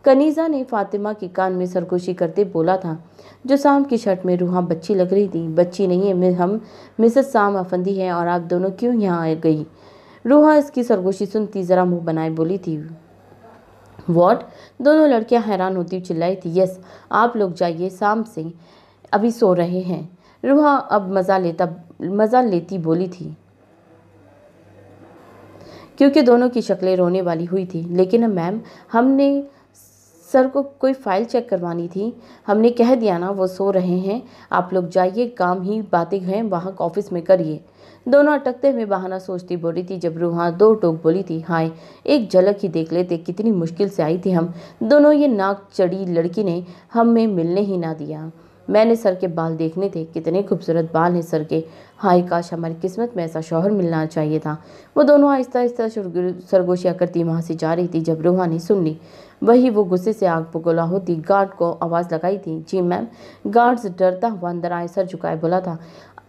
कनीज़ा ने फातिमा के कान में सरगोशी करते बोला था, जो साम की शर्ट में रूहा बच्ची लग रही थी। बच्ची नहीं है, हम मिसेस साम अफंदी हैं और आप दोनों क्यों यहाँ आ गई। रूहा इसकी सरगोशी सुनती जरा मुंह बनाए बोली थी, वॉट। दोनों लड़कियां हैरान होती चिल्लाई थी, यस, आप लोग जाइए, साम सिंह अभी सो रहे हैं। रूहा अब मजा लेती बोली थी, क्योंकि दोनों की शक्लें रोने वाली हुई थी। लेकिन मैम, हमने सर को कोई फाइल चेक करवानी थी, हमने कह दिया ना वो सो रहे हैं, आप लोग जाइए, काम ही बातें हैं वहाँ ऑफिस में करिए। दोनों अटकते हुए बहाना सोचती बोली थी। जब रूहा दो टोक बोली थी, हाय एक झलक ही देख लेते, कितनी मुश्किल से आई थी हम दोनों, ये नाक चढ़ी लड़की ने हमें मिलने ही ना दिया। मैंने सर के बाल देखने थे, कितने खूबसूरत बाल हैं सर के, हाय काश हमारी किस्मत में ऐसा शौहर मिलना चाहिए था। वो दोनों आहिस्ता आहिस्ता सरगोशियाँ करती वहाँ से जा रही थी। जब रूहा ने सुन ली वही वो गुस्से से आग बगोला होती गार्ड को आवाज़ लगाई थी, जी मैम। गार्ड्स डरता हुआ अंदर आए, सर झुकाए बोला था,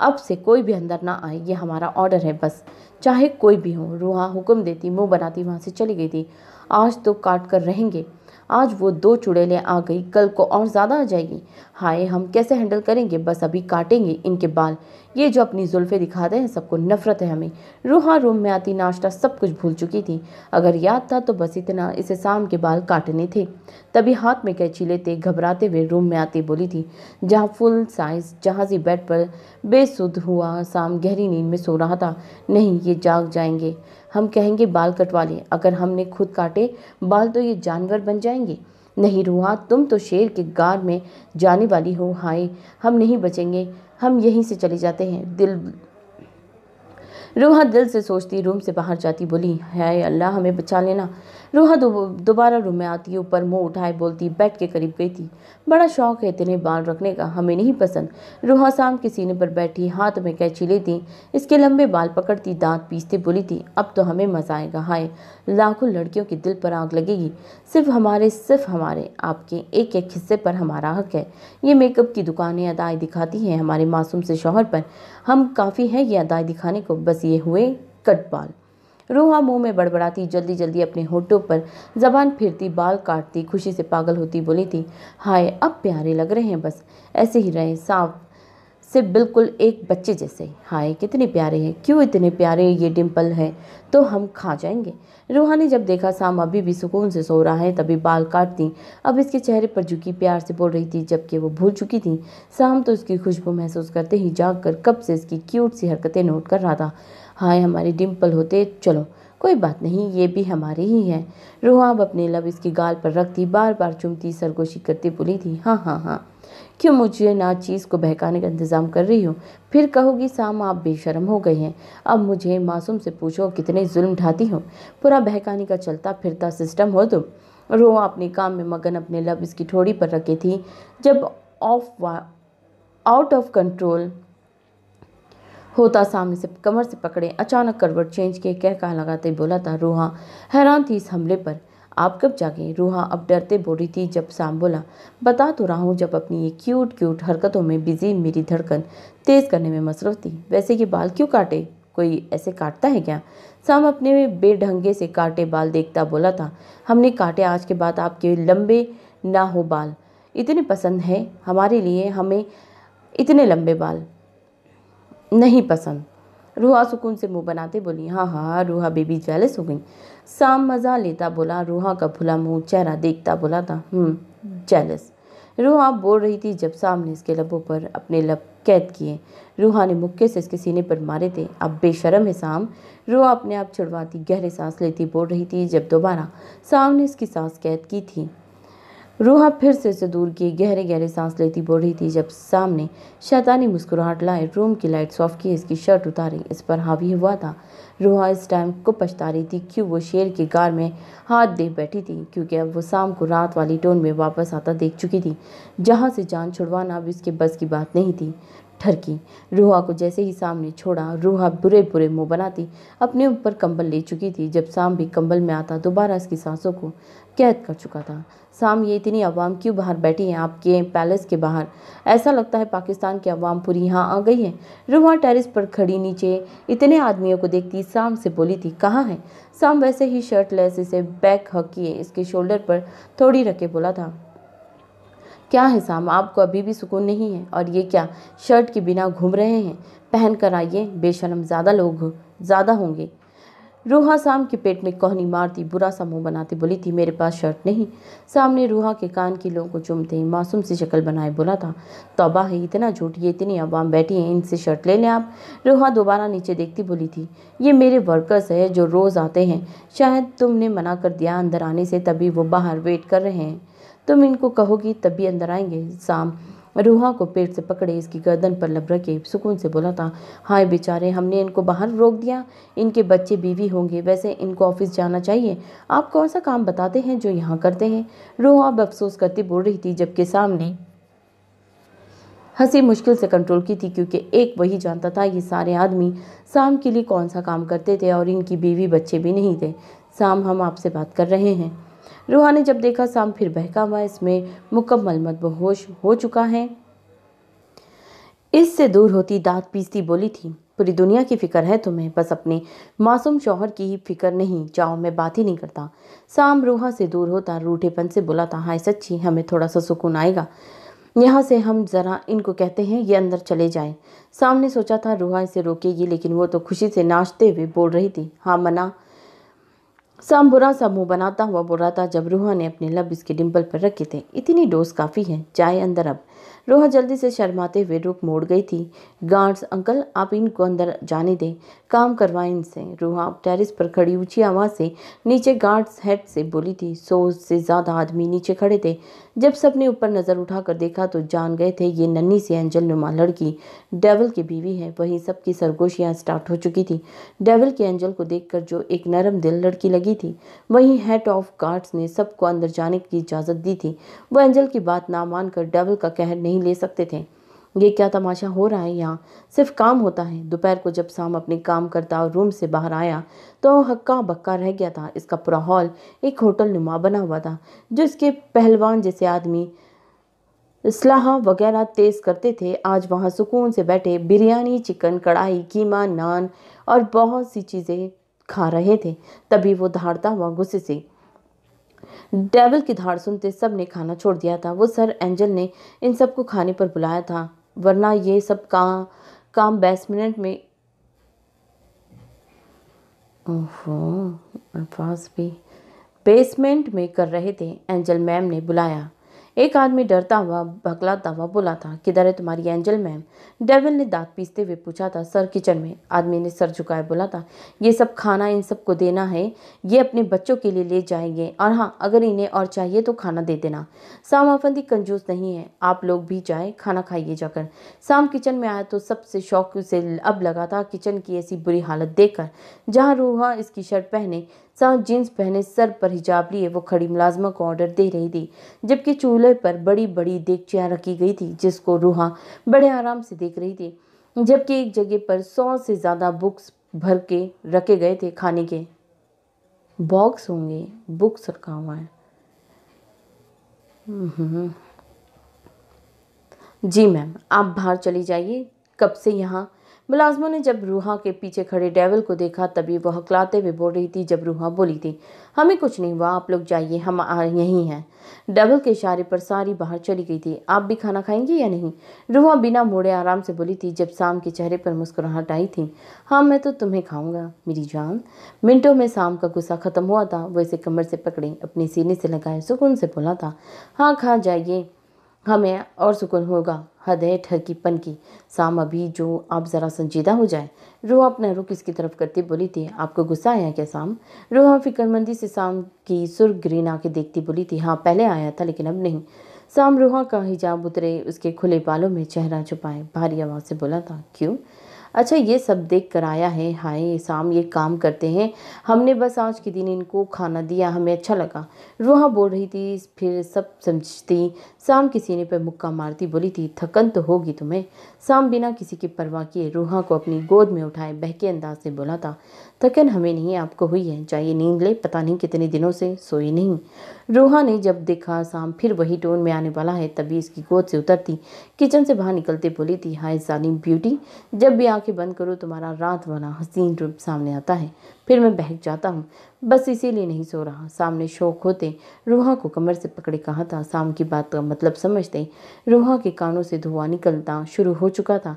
अब से कोई भी अंदर ना आए, ये हमारा ऑर्डर है, बस चाहे कोई भी हो। रूहा हुक्म देती मुंह बनाती वहाँ से चली गई थी। आज तो काट कर रहेंगे, आज वो दो चुड़ैलें आ गई, कल को और ज़्यादा आ जाएगी, हाय हम कैसे हैंडल करेंगे, बस अभी काटेंगे इनके बाल, ये जो अपनी जुल्फ़ें दिखाते हैं, सबको नफरत है हमें। रूहा रूम में आती नाश्ता सब कुछ भूल चुकी थी, अगर याद था तो बस इतना, इसे शाम के बाल काटने थे। तभी हाथ में कैंची लेते घबराते हुए रूम में आती बोली थी, जहाँ फुल साइज जहाज़ी बेड पर बेसुध हुआ शाम गहरी नींद में सो रहा था, नहीं ये जाग जाएंगे, हम कहेंगे बाल कटवा ले, अगर हमने खुद काटे बाल तो ये जानवर बन जाएंगे। नहीं रूहा, तुम तो शेर के गार में जाने वाली हो, हाय हम नहीं बचेंगे, हम यहीं से चले जाते हैं। रूहा दिल से सोचती रूम से बाहर जाती बोली, हाय अल्लाह हमें बचा लेना। रूहा दोबारा रूम में आती, ऊपर मुंह उठाए बोलती, बेड के करीब गई थी, बड़ा शौक है इतने बाल रखने का, हमें नहीं पसंद। रूहा शाम के सीने पर बैठी हाथ में कैंची लेती, इसके लंबे बाल पकड़ती, दांत पीसती बोली थी, अब तो हमें मजा आएगा, हाय लाखों लड़कियों के दिल पर आग लगेगी, सिर्फ हमारे आपके एक एक हिस्से पर हमारा हक है। ये मेकअप की दुकानें अदाएँ दिखाती हैं हमारे मासूम से शौहर पर, हम काफ़ी हैं ये अदाएँ दिखाने को, बस ये हुए कट बाल। रूहा मुंह में बड़बड़ाती जल्दी जल्दी अपने होठों पर जबान फिरती, बाल काटती, खुशी से पागल होती बोली थी, हाय अब प्यारे लग रहे हैं, बस ऐसे ही रहे, साफ से बिल्कुल एक बच्चे जैसे, हाय कितने प्यारे हैं, क्यों इतने प्यारे, ये डिम्पल है तो हम खा जाएंगे। रूहा ने जब देखा शाम अभी भी सुकून से सो रहा है तभी बाल काटती, अब इसके चेहरे पर झुकी प्यार से बोल रही थी, जबकि वो भूल चुकी थी। शाम तो उसकी खुशबू महसूस करते ही जाग कर कब से इसकी क्यूट सी हरकतें नोट कर रहा था। हाय हमारी डिम्पल होते, चलो कोई बात नहीं, ये भी हमारे ही है। रूहा अब अपने लब इसकी गाल पर रखती, बार बार चुमती, सरगोशी करती बोली थी, हाँ हाँ हाँ, क्यों मुझे ना चीज़ को बहकाने का इंतज़ाम कर रही हो, फिर कहोगी शाम आप बेशर्म हो गए हैं। अब मुझे मासूम से पूछो कितने जुल्म ढाती हो, पूरा बहकाने का चलता फिरता सिस्टम हो तुम। रूहा अपने काम में मगन अपने लब इसकी ठोड़ी पर रखे थी, जब आउट ऑफ कंट्रोल होता सामने से कमर से पकड़े अचानक करवट चेंज के कह लगाते बोला था। रूहा हैरान थी इस हमले पर, आप कब जागे। रूहा अब डरते बोल रही थी। जब शाम बोला, बता तो रहा हूँ, जब अपनी ये क्यूट क्यूट हरकतों में बिजी मेरी धड़कन तेज़ करने में मसरूफ़ थी। वैसे ये बाल क्यों काटे, कोई ऐसे काटता है क्या। शाम अपने बेढंगे से काटे बाल देखता बोला था, हमने काटे, आज के बाद आपके लंबे ना हो बाल, इतने पसंद है हमारे लिए, हमें इतने लंबे बाल नहीं पसंद। रूहा सुकून से मुंह बनाते बोली, हाँ हाँ। रूहा बेबी जेलस हो गई। शाम मज़ा लेता बोला, रूहा का भुला मुंह चेहरा देखता बोला था, जेलस। रूहा बोल रही थी जब शाम ने इसके लबों पर अपने लब कैद किए। रूहा ने मुक्के से इसके सीने पर मारे थे। अब बेशर्म है शाम। रूहा अपने आप छुड़वाती गहरे सांस लेती बोल रही थी, जब दोबारा शाम ने इसकी सांस कैद की थी। रूहा फिर से उसे दूर की गहरे गहरे सांस लेती बोल रही थी जब सामने शैतानी मुस्कुराहट लाए रूम की लाइट्स ऑफ की इसकी शर्ट उतारी इस पर हावी हुआ था। रूहा इस टाइम को पछता रही थी क्यों वो शेर के गार में हाथ दे बैठी थी, क्योंकि अब वो शाम को रात वाली टोन में वापस आता देख चुकी थी जहाँ से जान छुड़वाना अब इसके बस की बात नहीं थी। ठरकी रूहा को जैसे ही सामने छोड़ा, रूहा बुरे बुरे मुंह बनाती अपने ऊपर कंबल ले चुकी थी। जब शाम भी कंबल में आता दोबारा इसकी सांसों को कैद कर चुका था। शाम, ये इतनी अवाम क्यों बाहर बैठी है आपके पैलेस के बाहर? ऐसा लगता है पाकिस्तान की अवाम पूरी यहाँ आ गई है। रूहा टेरिस पर खड़ी नीचे इतने आदमियों को देखती शाम से बोली थी, कहाँ है? शाम वैसे ही शर्टलेस इसे बैक हक किए इसके शोल्डर पर थोड़ी रखे बोला था, क्या है शाम, आपको अभी भी सुकून नहीं है? और ये क्या शर्ट के बिना घूम रहे हैं? पहन कर आइए, बेशर्म, ज़्यादा होंगे। रूहा शाम के पेट में कोहनी मारती बुरा सा मुंह बनाती बोली थी, मेरे पास शर्ट नहीं। सामने रूहा के कान की लोगों को चूमते मासूम सी शक्ल बनाए बोला था, तौबा है, इतना झूठ, ये इतनी अवाम बैठी हैं, इनसे शर्ट ले लें आप। रूहा दोबारा नीचे देखती बोली थी, ये मेरे वर्कर्स है जो रोज़ आते हैं, शायद तुमने मना कर दिया अंदर आने से तभी वो बाहर वेट कर रहे हैं। तुम इनको कहोगी तभी अंदर आएंगे। शाम रूहा को पेट से पकड़े इसकी गर्दन पर लब रखे सुकून से बोला था, हाय बेचारे, हमने इनको बाहर रोक दिया, इनके बच्चे बीवी होंगे, वैसे इनको ऑफिस जाना चाहिए, आप कौन सा काम बताते हैं जो यहाँ करते हैं? रूहा अब अफसोस करती बोल रही थी जबकि सामने हंसी मुश्किल से कंट्रोल की थी क्योंकि एक वही जानता था ये सारे आदमी शाम के लिए कौन सा काम करते थे और इनकी बीवी बच्चे भी नहीं थे। शाम, हम आपसे बात कर रहे हैं। रूहा ने जब देखा शाम फिर बहका हुआ इसमें मुकम्मल मदहोश हो चुका है, इससे दूर होती दांत पीसती बोली थी, पूरी दुनिया की फिक्र है तुम्हें, बस अपने मासूम शौहर की ही फिक्र नहीं। जाओ, मैं बात ही नहीं करता। शाम रूहा से दूर होता रूठेपन से बोला था, हाय सच्ची, हमें थोड़ा सा सुकून आएगा यहाँ से, हम जरा इनको कहते हैं ये अंदर चले जाएं। शाम ने सोचा था रूहा इसे रोकेगी लेकिन वो तो खुशी से नाचते हुए बोल रही थी, हाँ मना। शाम बुरा सा मुंह बनाता हुआ बोल रहा था जब रूहा ने अपने लब इसके डिंपल पर रखे थे, इतनी डोज काफ़ी है, जाए अंदर अब। रूहा जल्दी से शर्माते हुए रुक मोड़ गई थी। गार्ड्स अंकल, आप इनको अंदर जाने दें, काम करवाएं इनसे। रूहा टेरिस पर खड़ी ऊंची आवाज़ से नीचे गार्ड्स हेड से बोली थी। 100 से ज़्यादा आदमी नीचे खड़े थे। जब सबने ऊपर नज़र उठाकर देखा तो जान गए थे ये नन्ही सी एंजल नुमा लड़की डेविल की बीवी है। वहीं सबकी सरगोशियाँ स्टार्ट हो चुकी थी डेविल के एंजल को देखकर जो एक नरम दिल लड़की लगी थी। वहीं हेड ऑफ गार्ड्स ने सबको अंदर जाने की इजाज़त दी थी। वो एंजल की बात ना मानकर डेविल का कहर नहीं ले सकते थे। ये क्या तमाशा हो रहा है यहाँ? सिर्फ काम होता है। दोपहर को जब शाम अपने काम करता और रूम से बाहर आया तो हक्का बक्का रह गया था। इसका पूरा हॉल एक होटल नुमा बना हुआ था जो इसके पहलवान जैसे आदमी इस्लाह वगैरह तेज करते थे। आज वहाँ सुकून से बैठे बिरयानी, चिकन, कढ़ाई, कीमा, नान और बहुत सी चीज़ें खा रहे थे। तभी वो दहाड़ता हुआ गुस्से से डेविल की धाड़ सुनते सब ने खाना छोड़ दिया था। वो सर एंजल ने इन सबको खाने पर बुलाया था, वरना ये सब काम बेसमेंट में अल्फाज भी बेसमेंट में कर रहे थे। एंजल मैम ने बुलाया। एक आदमी डरता हुआ भगलाता हुआ बोला था, किधर है तुम्हारी एंजल मैम? डेविल ने दांत पीसते हुए पूछा था। सर किचन में। आदमी ने सर झुकाए बोला था, ये सब खाना इन सबको देना है, ये अपने बच्चों के लिए ले जाएंगे, और हाँ, अगर इन्हें और चाहिए तो खाना दे देना। शाम अफंदी कंजूस नहीं है, आप लोग भी जाए खाना खाइए जाकर। शाम किचन में आया तो सबसे शौक से अब लगा था किचन की ऐसी बुरी हालत देखकर। जहाँ रूहा इसकी शर्ट पहने साथ जीन्स पहने सर पर हिजाब लिए वो खड़ी मुलाजमा को ऑर्डर दे रही थी, जबकि चूल्हे पर बड़ी बड़ी देगचियाँ रखी गई थी जिसको रूहा बड़े आराम से देख रही थी। जबकि एक जगह पर 100 से ज़्यादा बुक्स भर के रखे गए थे, खाने के बॉक्स होंगे, बुक्स रखा हुआ है। जी मैम, आप बाहर चली जाइए, कब से यहाँ। मुलाजमों ने जब रूहा के पीछे खड़े डेविल को देखा तभी वह हकलाते हुए बोल रही थी जब रूहा बोली थी, हमें कुछ नहीं हुआ, आप लोग जाइए, हम यहीं हैं। डेविल के इशारे पर सारी बाहर चली गई थी। आप भी खाना खाएंगे या नहीं? रूहा बिना मोड़े आराम से बोली थी जब शाम के चेहरे पर मुस्कुराहट आई थी। हाँ, मैं तो तुम्हें खाऊंगा मेरी जान। मिनटों में शाम का गुस्सा खत्म हुआ था। वो इसे कमर से पकड़े अपने सीने से लगाए सुकून से बोला था, हाँ खा जाइए, हमें और सुकून होगा। हद है ठरकीपन की। शाम अभी जो आप ज़रा संजीदा हो जाए। रूहा अपना रुख इसकी तरफ करती बोली थी, आपको गुस्सा आया क्या शाम? रूहा फिक्रमंदी से शाम की सुर्ख ग्रीन आंखें देखती बोली थी, हाँ पहले आया था लेकिन अब नहीं। शाम रूहा का हिजाब उतरे उसके खुले बालों में चेहरा छुपाए भारी आवाज़ से बोला था, क्यों? अच्छा ये सब देख कर आया है? हाय शाम ये काम करते हैं। हमने बस आज के दिन इनको खाना दिया, हमें अच्छा लगा। रूहा बोल रही थी, फिर सब समझती। शाम के सीने पर मुक्का मारती बोली थी, थकन तो होगी तुम्हें। शाम बिना किसी की परवाह किए रूहा को अपनी गोद में उठाए बहके अंदाज से बोला था, थकन हमें नहीं आपको हुई है, चाहिए नींद ले, पता नहीं कितने दिनों से सोई नहीं। रूहा ने जब देखा शाम फिर वही टोन में आने वाला है तभी इसकी गोद से उतरती किचन से बाहर निकलते बोली थी, हाय जालिम ब्यूटी, जब भी आंखें बंद करो तुम्हारा रात वाला हसीन रूप सामने आता है, फिर मैं बहक जाता हूँ, बस इसीलिए नहीं सो रहा। सामने शौक होते रूहा को कमर से पकड़े कहा था। शाम की बात का मतलब समझते रूहा के कानों से धुआं निकलता शुरू हो चुका था।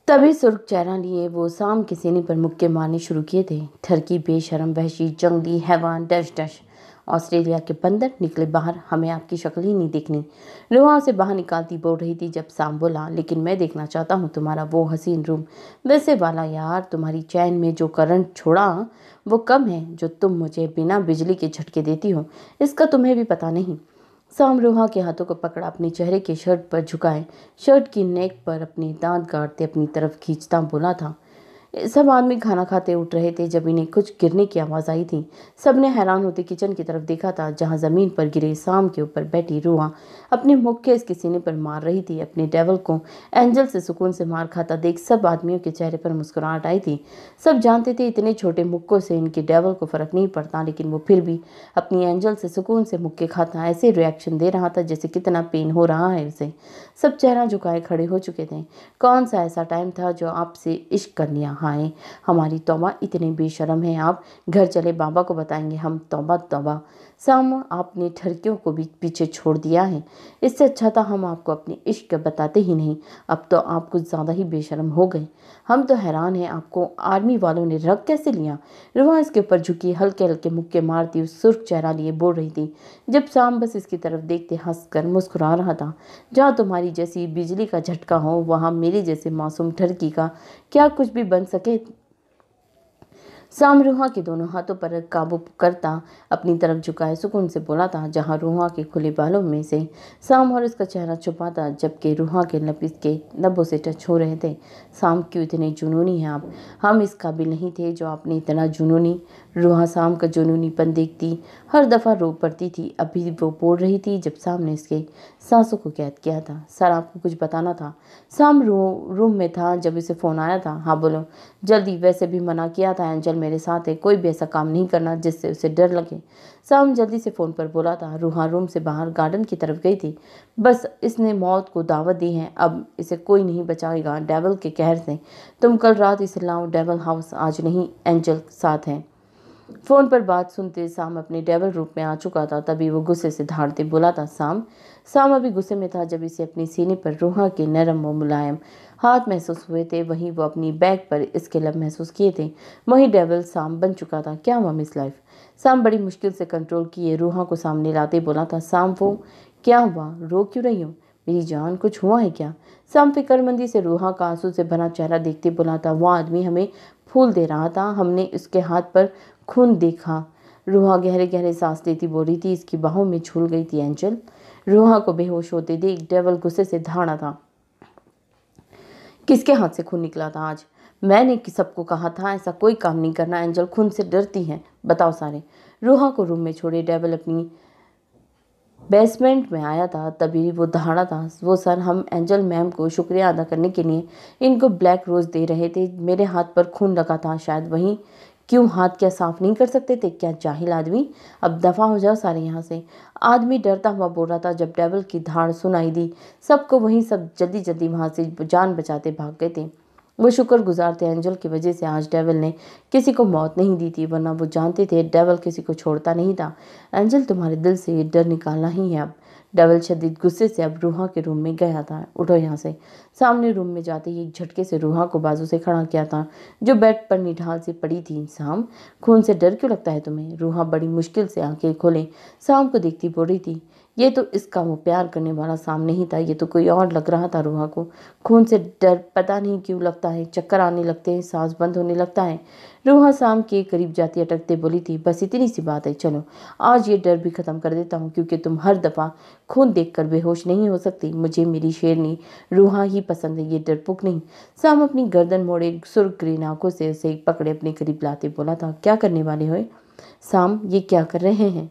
तभी सुर्ख चेहरा लिए वो शाम के सीने पर मुक्के मारने शुरू किए थे। ठरकी बेशरम वहशी जंगली हैवान डश डश, ऑस्ट्रेलिया के बंदर निकले बाहर, हमें आपकी शक्ल ही नहीं दिखनी। रूहा से बाहर निकालती बोल रही थी जब शाम बोला, लेकिन मैं देखना चाहता हूँ तुम्हारा वो हसीन रूम, वैसे वाला यार, तुम्हारी चैन में जो करंट छोड़ा वो कम है जो तुम मुझे बिना बिजली के झटके देती हो, इसका तुम्हें भी पता नहीं। शाम रूहा के हाथों को पकड़ा अपने चेहरे के शर्ट पर झुकाए, शर्ट की नेक पर अपने दांत गाड़ते अपनी तरफ खींचता बोला था। सब आदमी खाना खाते उठ रहे थे जब इन्हें कुछ गिरने की आवाज़ आई थी। सबने हैरान होते किचन की तरफ देखा था जहां ज़मीन पर गिरे शाम के ऊपर बैठी रूहा अपने मुक्के इसके सीने पर मार रही थी। अपने डेवल को एंजल से सुकून से मार खाता देख सब आदमियों के चेहरे पर मुस्कुराहट आई थी। सब जानते थे इतने छोटे मुक्कों से इनके डेवल को फ़र्क नहीं पड़ता, लेकिन वो फिर भी अपनी एंजल से सुकून से मुक्के खाता ऐसे रिएक्शन दे रहा था जैसे कितना पेन हो रहा है उसे। सब चेहरा झुकाए खड़े हो चुके थे। कौन सा ऐसा टाइम था जो आपसे इश्क कर लिया? हाय हमारी तौबा, इतने बेशरम हैं आप। घर चले बाबा को बताएंगे हम। तौबा तौबा शाम, आपने ठरकियों को भी पीछे छोड़ दिया है। इससे अच्छा था हम आपको अपनी इश्क बताते ही नहीं। अब तो आप कुछ ज़्यादा ही बेशरम हो गए। हम तो हैरान हैं आपको आर्मी वालों ने रख कैसे लिया। रुआ इसके ऊपर झुकी हल्के हल्के मुक्के मारती उस सुर्ख चेहरा लिए बोल रही थी, जब शाम बस इसकी तरफ देखते हंसकर मुस्कुरा रहा था। जहाँ तुम्हारी जैसी बिजली का झटका हो वहाँ मेरे जैसे मासूम ठरकी का क्या कुछ भी बन सके। शाम रूहा के दोनों हाथों पर काबू करता अपनी तरफ झुकाए सुकून से बोला था, जहाँ रूहा के खुले बालों में से शाम और इसका चेहरा छुपा था जबकि रूहा के लब इसके लबों से टच हो रहे थे। शाम क्यों इतने जुनूनी हैं आप? हम इस काबिल नहीं थे जो आपने इतना जुनूनी। रूहा शाम का जुनूनीपन देखती हर दफ़ा रो पड़ती थी। अभी वो बोल रही थी जब शाम ने इसके सांसों को कैद किया था। सर आपको कुछ बताना था। शाम रूम में था जब इसे फ़ोन आया था। हाँ बोलो जल्दी, वैसे भी मना किया था एंजल मेरे साथ है, कोई भी ऐसा काम नहीं करना जिससे उसे डर लगे। शाम जल्दी से फ़ोन पर बोला था। रूहा रूम से बाहर गार्डन की तरफ गई थी। बस इसने मौत को दावत दी है, अब इसे कोई नहीं बचाएगा डेविल के कहर से। तुम कल रात इसे लाओ डेविल हाउस, आज नहीं, एंजल साथ है। फ़ोन पर बात सुनते शाम अपने डेविल रूप में आ चुका था। तभी वो गुस्से से धाड़ते बोला था शाम। शाम अभी गुस्से में था जब इसे अपनी सीने पर रूहा के नरम और मुलायम हाथ महसूस हुए थे। वहीं वो अपनी बैग पर इसके लब महसूस किए थे। वहीं डेविल शाम बन चुका था। क्या हुआ मिस लाइफ? शाम बड़ी मुश्किल से कंट्रोल किए रूहा को सामने लाते बोला था, शाम वो क्या हुआ, रो क्यों रही हो मेरी जान, कुछ हुआ है क्या? शाम फिक्रमंदी से रूहा का आंसू से भरा चेहरा देखते बोला था, वो आदमी हमें फूल दे रहा था, हमने उसके हाथ पर खून देखा। रूहा गहरे गहरे सांस लेती बोल रही थी, इसकी बाहों में झूल गई थी एंजल। रूहा को बेहोश होते देख डेविल गुस्से से धाड़ा था। किसके हाथ से खून निकला था आज? मैंने कि सबको कहा था ऐसा कोई काम नहीं करना, एंजल खून से डरती है, बताओ सारे। रूहा को रूम में छोड़े डेविल अपनी बेसमेंट में आया था। तभी वो दहाड़ा था, वो सर हम एंजल मैम को शुक्रिया अदा करने के लिए इनको ब्लैक रोज़ दे रहे थे, मेरे हाथ पर खून लगा था शायद वहीं। क्यों हाथ क्या साफ नहीं कर सकते थे क्या जाहिल आदमी? अब दफ़ा हो जाओ सारे यहाँ से। आदमी डरता हुआ बोल रहा था जब डेविल की धाड़ सुनाई दी सबको। वहीं सब जल्दी जल्दी वहाँ से जान बचाते भाग गए थे। वो शुक्रगुजार थे एंजल की वजह से आज डेविल ने किसी को मौत नहीं दी थी, वरना वो जानते थे डेविल किसी को छोड़ता नहीं था। एंजल तुम्हारे दिल से ये डर निकालना ही है अब। डेविल शदीद गुस्से से अब रूहा के रूम में गया था। उठो यहाँ से। सामने रूम में जाते ही एक झटके से रूहा को बाजू से खड़ा किया था जो बेड पर निढाल से पड़ी थी। शाम खून से डर क्यों लगता है तुम्हें? रूहा बड़ी मुश्किल से आंखें खोले शाम को देखती बोल रही थी, ये तो इसका वो प्यार करने वाला साम नहीं था, ये तो कोई और लग रहा था रूहा को। खून से डर पता नहीं क्यों लगता है, चक्कर आने लगते हैं, सांस बंद होने लगता है। रूहा साम के करीब जाती अटकते बोली थी, बस इतनी सी बात है, चलो आज ये डर भी खत्म कर देता हूँ, क्योंकि तुम हर दफ़ा खून देखकर बेहोश नहीं हो सकती। मुझे मेरी शेरनी रूहा ही पसंद है, ये डरपोक नहीं। साम अपनी गर्दन मोड़े सुर्ख ग्रीन आंखों से उसे पकड़े अपने करीब लाते बोला था, क्या करने वाले हो साम, ये क्या कर रहे हैं?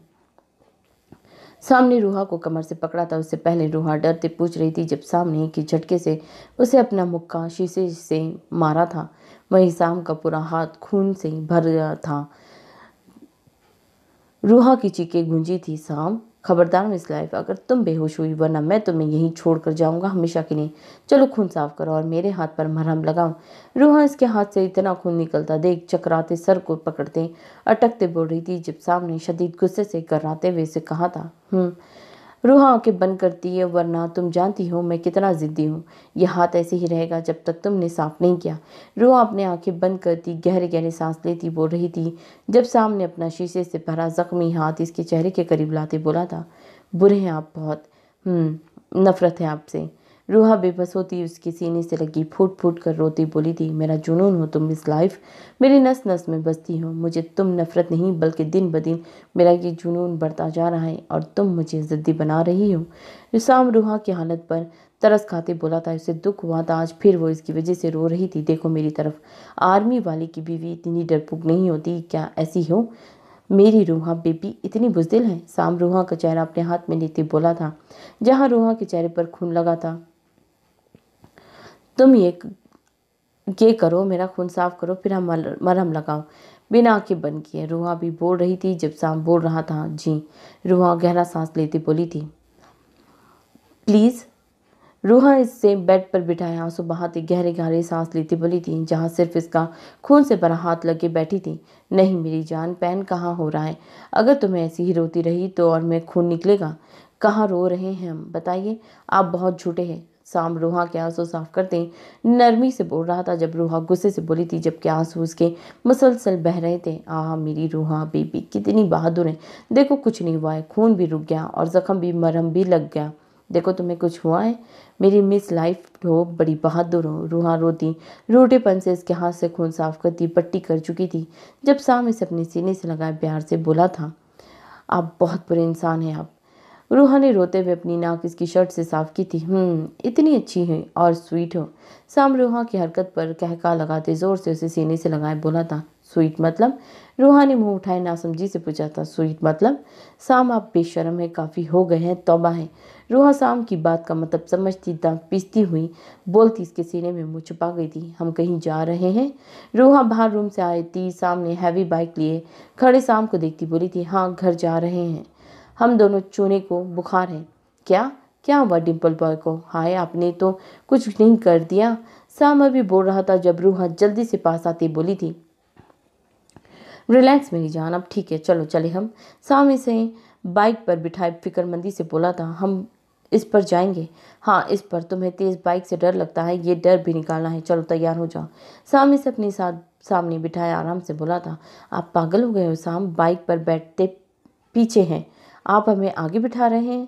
सामने रूहा को कमर से पकड़ा था। उससे पहले रूहा डरते पूछ रही थी, जब सामने की झटके से उसे अपना मुक्का शीशे से मारा था, वहीं साम का पूरा हाथ खून से भर गया था। रूहा की चीखें गूंजी थी, साम खबरदार मिस लाइफ, अगर तुम बेहोश हुई वरना मैं तुम्हें यहीं छोड़कर जाऊंगा हमेशा के लिए। चलो खून साफ करो और मेरे हाथ पर मरहम लगाओ। रूहा इसके हाथ से इतना खून निकलता देख चकराते सर को पकड़ते अटकते बोल रही थी, जब सामने शदीद गुस्से से कराते हुए से कहा था, रूहा आंखें बंद करती है, वरना तुम जानती हो मैं कितना जिद्दी हूँ। यह हाथ ऐसे ही रहेगा जब तक तुमने साफ नहीं किया। रूहा अपने आंखें बंद करती गहरे गहरे सांस लेती बोल रही थी, जब सामने अपना शीशे से भरा जख्मी हाथ इसके चेहरे के करीब लाते बोला था, बुरे हैं आप बहुत, नफरत है आपसे। रूहा बेबस होती उसके सीने से लगी फूट फूट कर रोती बोली थी, मेरा जुनून हो तुम मिस लाइफ, मेरी नस नस में बसती हो। मुझे तुम नफरत नहीं बल्कि दिन ब दिन मेरा ये जुनून बढ़ता जा रहा है और तुम मुझे ज़िद्दी बना रही हो। साम रूहा की हालत पर तरस खाते बोला था, उसे दुख हुआ था आज फिर वो इसकी वजह से रो रही थी। देखो मेरी तरफ, आर्मी वाले की बीवी इतनी डरपोक नहीं होती, क्या ऐसी हो मेरी रूहा बेबी इतनी बुज़दिल है? साम रूहा का चेहरा अपने हाथ में लेते बोला था, जहाँ रूहा के चेहरे पर खून लगा था। तुम ये करो, मेरा खून साफ करो, फिर हम मरहम लगाओ। बिना आंखें बंद किए रूहा भी बोल रही थी, जब साम बोल रहा था जी। रूहा गहरा सांस लेती बोली थी, प्लीज़। रूहा इससे बेड पर बिठाए आंसू बहाती गहरे गहरे सांस लेती बोली थी, जहाँ सिर्फ इसका खून से भरा हाथ लगे बैठी थी। नहीं मेरी जान, पैन कहाँ हो रहा है? अगर तुम्हें ऐसी ही रोती रही तो और मैं खून निकलेगा। कहाँ रो रहे हैं हम, बताइए। आप बहुत झूठे हैं। साम रूहा के आंसू साफ करते नरमी से बोल रहा था, जब रूहा गुस्से से बोली थी, जबकि आंसू उसके मुसलसल बह रहे थे। आह मेरी रूहा बेबी कितनी बहादुर है। देखो कुछ नहीं हुआ है, खून भी रुक गया और जख्म भी मरहम भी लग गया। देखो तुम्हें कुछ हुआ है, मेरी मिस लाइफ हो, बड़ी बहादुर हो। रूहा रोती रोटेपन से इसके हाथ से खून साफ करती पट्टी कर चुकी थी, जब साम इसे अपने सीने से लगाए प्यार से बोला था, आप बहुत बुरे इंसान हैं आप। रूहा ने रोते हुए अपनी नाक इसकी शर्ट से साफ की थी। इतनी अच्छी है और स्वीट हो। साम रूहा की हरकत पर कहका लगाते जोर से उसे सीने से लगाए बोला था, स्वीट मतलब? रूहा ने मुंह उठाए नासमझी से पूछा था, स्वीट मतलब? साम आप बेशर्म है, काफ़ी हो गए हैं, तौबा है। रूहा साम की बात का मतलब समझती दांत पीसती हुई बोलती इसके सीने में मुँह छुपा गई थी, हम कहीं जा रहे हैं? रूहा बाहर रूम से आई थी, सामने हैवी बाइक लिए खड़े साम को देखती बोली थी, हाँ घर जा रहे हैं। हम दोनों चूने को बुखार है। क्या क्या हुआ डिम्पल बॉय को? हाय आपने तो कुछ नहीं कर दिया। साम अभी बोल रहा था, जब रूहा जल्दी से पास आती बोली थी, रिलैक्स मेरी जान, अब ठीक है, चलो चले हम। साम इसे बाइक पर बिठाए फिक्रमंदी से बोला था, हम इस पर जाएंगे? हाँ इस पर, तुम्हें तेज़ बाइक से डर लगता है, ये डर भी निकालना है, चलो तैयार हो जाओ। साम इसे अपने साथ सामने बिठाया आराम से बोला था, आप पागल हो गए हो साम, बाइक पर बैठते पीछे हैं, आप हमें आगे बिठा रहे हैं।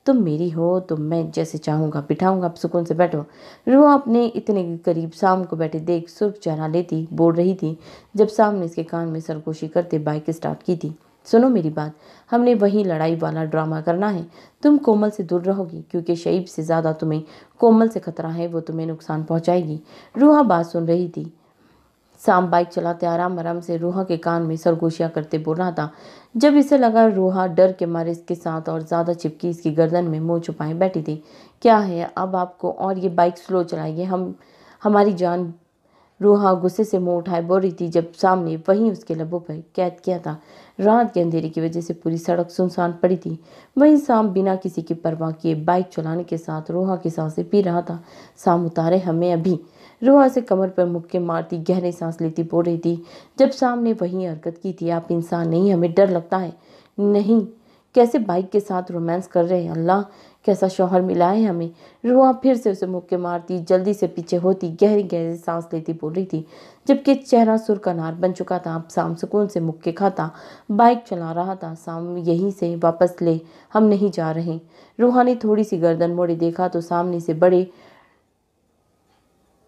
तुम मेरी हो तो मैं जैसे चाहूँगा बिठाऊंगा, आप सुकून से बैठो। रूहा अपने इतने करीब साम को बैठे देख सुर्ख चेहरा लेती बोल रही थी, जब साम ने इसके कान में सरगोशी करते बाइक स्टार्ट की थी, सुनो मेरी बात, हमने वही लड़ाई वाला ड्रामा करना है। तुम कोमल से दूर रहोगी, क्योंकि शईब से ज़्यादा तुम्हें कोमल से खतरा है, वो तुम्हें नुकसान पहुँचाएगी। रूहा बात सुन रही थी। साम बाइक चलाते आराम आराम से रूहा के कान में सरगोशियाँ करते बोल रहा था। जब इसे लगा रूहा डर के मारे इसके साथ और ज़्यादा चिपकी इसकी गर्दन में मुंह छुपाए बैठी थी। क्या है अब आपको, और ये बाइक स्लो चलाइए, हम हमारी जान। रूहा गुस्से से मुंह उठाए बोल रही थी, जब सामने वहीं उसके लबों पर कैद किया था। रात के अंधेरे की वजह से पूरी सड़क सुनसान पड़ी थी। वहीं साम बिना किसी की परवाह किए बाइक चलाने के साथ रूहा की सांसें पी रहा था। साम उतारे हमें अभी। रूहा से कमर पर मुक्के मारती गहरी सांस लेती बोल रही थी, जब साम ने वही हरकत की थी, आप इंसान नहीं, हमें डर लगता है। नहीं कैसे बाइक के साथ रोमांस कर रहे हैं। अल्लाह, कैसा शौहर मिला है हमें। रूहा फिर से उसे मुक्के मारती, जल्दी से पीछे होती, गहरी गहरी सांस लेती बोल रही थी, जबकि चेहरा सुर का नार बन चुका था। अब शाम सुकून से मुक्के खाता बाइक चला रहा था। शाम, यहीं से वापस ले, हम नहीं जा रहे। रूहा ने थोड़ी सी गर्दन मोड़ी, देखा तो सामने से बड़े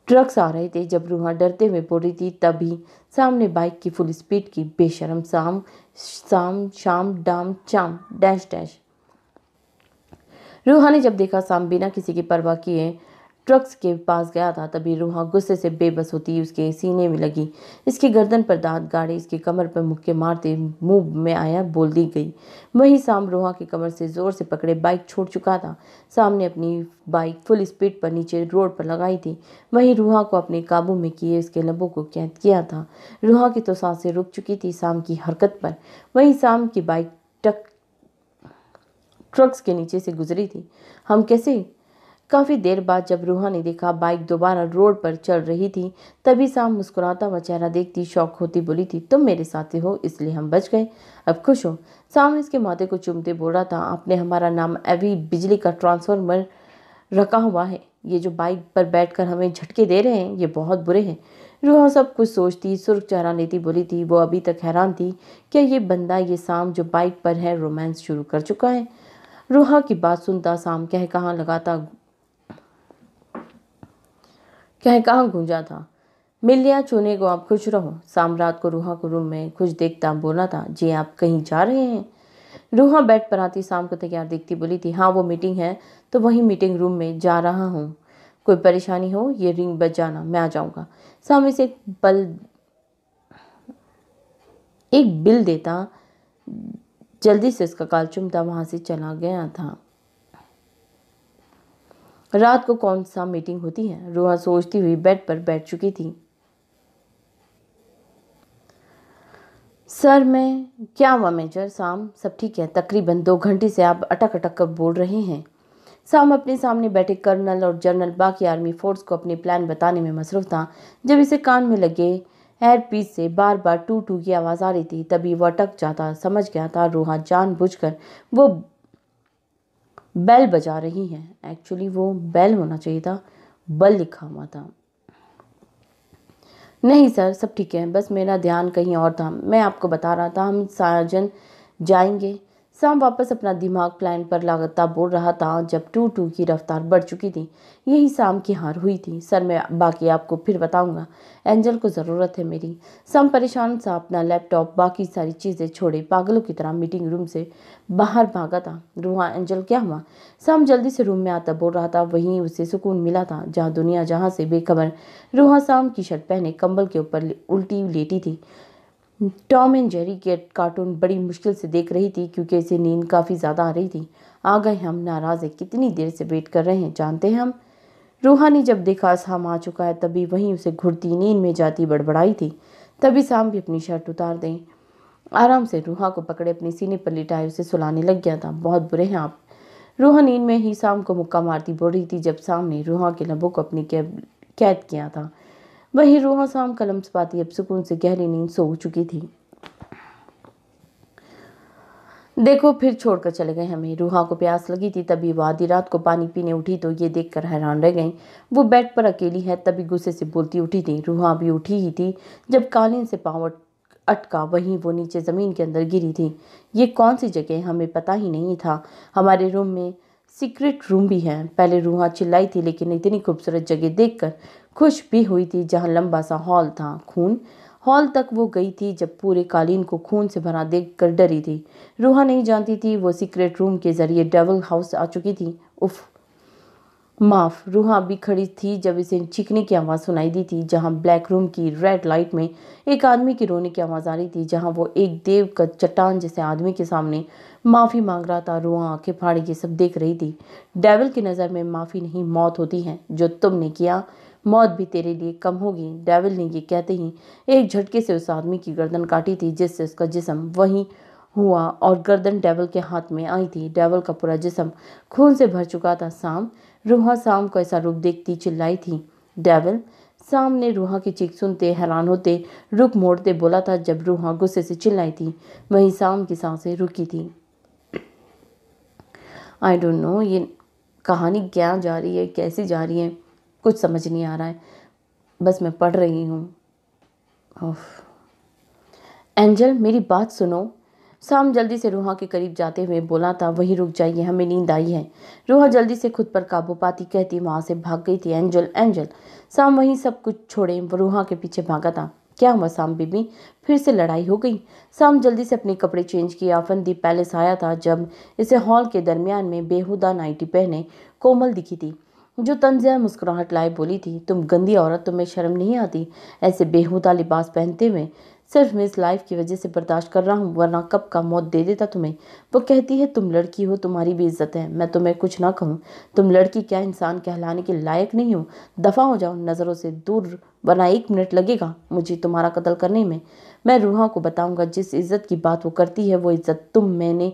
ट्रक्स आ रहे थे। जब रूहा डरते हुए बोल रही थी, तभी सामने बाइक की फुल स्पीड की बेशरम शाम शाम शाम डाम चाम डैश डैश। रूहा ने जब देखा शाम बिना किसी की परवाह किए ट्रक्स के पास गया था, तभी रूहा गुस्से से बेबस होती उसके सीने में लगी, इसकी गर्दन पर दांत गाड़े, इसकी कमर पर मुक्के मारते मुंह में आया बोल दी गई। वही शाम रूहा की कमर से जोर से पकड़े बाइक छोड़ चुका था। सामने अपनी बाइक फुल स्पीड पर नीचे रोड पर लगाई थी। वहीं रूहा को अपने काबू में किए उसके लबों को कैद किया था। रूहा की तो सांसें रुक चुकी थी शाम की हरकत पर। वहीं शाम की बाइक ट्रक्स के नीचे से गुजरी थी। हम कैसे? काफ़ी देर बाद जब रूहा ने देखा बाइक दोबारा रोड पर चल रही थी, तभी शाम मुस्कुराता हुआ चेहरा देखती शौक होती बोली थी, तुम मेरे साथी हो इसलिए हम बच गए, अब खुश हो। शाम इसके माथे को चूमते बोल रहा था, आपने हमारा नाम अभी बिजली का ट्रांसफार्मर रखा हुआ है। ये जो बाइक पर बैठकर हमें झटके दे रहे हैं, ये बहुत बुरे हैं। रूहा सब कुछ सोचती, सुर्ख चेहरा लेती बोली थी, वो अभी तक हैरान थी, क्या ये बंदा, ये शाम जो बाइक पर है, रोमांस शुरू कर चुका है। रूहा की बात सुनता शाम कहाँ गूंजा था, मिल लिया चुने को, आप खुश रहो। शाम रात को रूहा को रूम में खुश देखता बोला था, जी आप कहीं जा रहे हैं। रूहा बेड पर आती शाम को तैयार देखती बोली थी, हाँ वो मीटिंग है तो वही मीटिंग रूम में जा रहा हूँ, कोई परेशानी हो ये रिंग बज जाना, मैं आ जाऊँगा। शाम इसे एक बिल देता जल्दी से उसका काल चुमता वहां से चला गया था। रात को कौन सा मीटिंग होती है, रूहा सोचती हुई बेड पर बैठ चुकी थी। सर मैं क्या हुआ मेजर? शाम सब ठीक है, तकरीबन 2 घंटे से आप अटक अटक कर बोल रहे हैं। शाम अपने सामने बैठे कर्नल और जनरल बाकी आर्मी फोर्स को अपने प्लान बताने में मसरूफ था। जब इसे कान में लगे एयरपीस से बार बार टू टू की आवाज़ आ रही थी, तभी वह अटक जाता। समझ गया था रूहा जानबूझकर वो बेल बजा रही है। एक्चुअली वो बेल होना चाहिए था, बल लिखा हुआ था। नहीं सर सब ठीक है, बस मेरा ध्यान कहीं और था, मैं आपको बता रहा था हम साजन जाएंगे। शाम वापस अपना दिमाग प्लान पर लगातार बोल रहा था जब टू टू की रफ्तार बढ़ चुकी थी। यही शाम की हार हुई थी। सर मैं बाकी आपको फिर बताऊंगा, एंजल को ज़रूरत है मेरी। शाम परेशान सा अपना लैपटॉप बाकी सारी चीज़ें छोड़े पागलों की तरह मीटिंग रूम से बाहर भागा था। रूहा एंजल क्या हुआ? शाम जल्दी से रूम में आता बोल रहा था। वहीं उसे सुकून मिला था जहाँ दुनिया जहाँ से बेखबर रूहा शाम की शर्ट पहने कंबल के ऊपर उल्टी लेटी थी। टॉम एंड जेरी के कार्टून बड़ी मुश्किल से देख रही थी क्योंकि इसे नींद काफ़ी ज़्यादा आ रही थी। आ गए हम, नाराज़ है, कितनी देर से वेट कर रहे हैं जानते हैं हम। रूहा ने जब देखा शाम आ चुका है तभी वहीं उसे घुड़ती नींद में जाती बड़बड़ाई थी। तभी शाम भी अपनी शर्ट उतार दें आराम से रूहा को पकड़े अपने सीने पर लिटाए उसे सुलाने लग गया था। बहुत बुरे हैं आप। रूहा नींद में ही शाम को मुक्का मारती बोल रही थी जब शाम ने रूहा के लबों को अपनी कैद किया था। वही रूहा शाम का लम्स पाती अब सुकून से गहरी नींद सो चुकी थी। देखो फिर छोड़कर चले गए हमें। रूहा को प्यास लगी थी तभी वो आधी रात को पानी पीने उठी तो ये देखकर हैरान रह गई। वो बेड पर अकेली है तभी गुस्से से बोलती उठी थी। रूहा भी उठी ही थी जब कालीन से पाँव अटका, वहीं वो नीचे ज़मीन के अंदर गिरी थी। ये कौन सी जगह, हमें पता ही नहीं था। हमारे रूम में सीक्रेट रूम भी है। पहले रूहा चिल्लाई थी लेकिन इतनी खूबसूरत जगह देखकर खुश भी हुई थी जहाँ लंबा सा हॉल था। खून हॉल तक वो गई थी जब पूरे कालीन को खून से भरा देखकर डरी थी। रूहा नहीं जानती थी वो सीक्रेट रूम के जरिए डेविल हाउस आ चुकी थी। उफ माफ। रूहा भी खड़ी थी जब इसे चीखने की आवाज़ सुनाई दी थी जहाँ ब्लैक रूम की रेड लाइट में एक आदमी की रोने की आवाज़ आ रही थी जहाँ वो एक देव का चट्टान जैसे आदमी के सामने माफ़ी मांग रहा था। रूहा आंखें फाड़ी ये सब देख रही थी। डेविल की नज़र में माफ़ी नहीं मौत होती है। जो तुमने किया मौत भी तेरे लिए कम होगी। डेविल ने ये कहते ही एक झटके से उस आदमी की गर्दन काटी थी जिससे उसका जिस्म वहीं हुआ और गर्दन डेविल के हाथ में आई थी। डेविल का पूरा जिस्म खून से भर चुका था। शाम रूहा शाम को ऐसा रूप देखती चिल्लाई थी, डेविल। शाम ने रूहा की चीख सुनते हैरान होते रुख मोड़ते बोला था जब रूहा गुस्से से चिल्लाई थी। वहीं शाम की सांसें रुकी थी। आई डोंट नो ये कहानी क्या जा रही है, कैसी जा रही है, कुछ समझ नहीं आ रहा है। बस मैं पढ़ रही हूँ। उफ। एंजल मेरी बात सुनो। साम जल्दी से रूहा के करीब जाते हुए बोला था, वहीं रुक जाइए, हमें नींद आई है। रूहा जल्दी से खुद पर काबू पाती कहती वहां से भाग गई थी। Angel angel. साम वहीं सब कुछ छोड़े रूहा के पीछे भागा था। क्या हुआ साम बीबी, फिर से लड़ाई हो गई? साम जल्दी से अपने कपड़े चेंज किए। अफंदीप पैलेस आया था जब इसे हॉल के दरमियान में बेहुदा नाइटी पहने कोमल दिखी थी, जो तंजिया मुस्कुराहट लाए बोली थी, तुम गंदी औरत, तुम्हें शर्म नहीं आती ऐसे बेहुदा लिबास पहनते हुए? सिर्फ मैं इस लाइफ की वजह से बर्दाश्त कर रहा हूँ, वरना कब का मौत दे देता तुम्हें। वो कहती है तुम लड़की हो, तुम्हारी भी इज्जत है। मैं तुम्हें कुछ ना कहूँ, तुम लड़की क्या इंसान कहलाने के लायक नहीं हो। दफा हो जाओ, नज़रों से दूर, वरना 1 मिनट लगेगा मुझे तुम्हारा कत्ल करने में। मैं रूहा को बताऊंगा जिस इज्जत की बात वो करती है वो इज्जत मैंने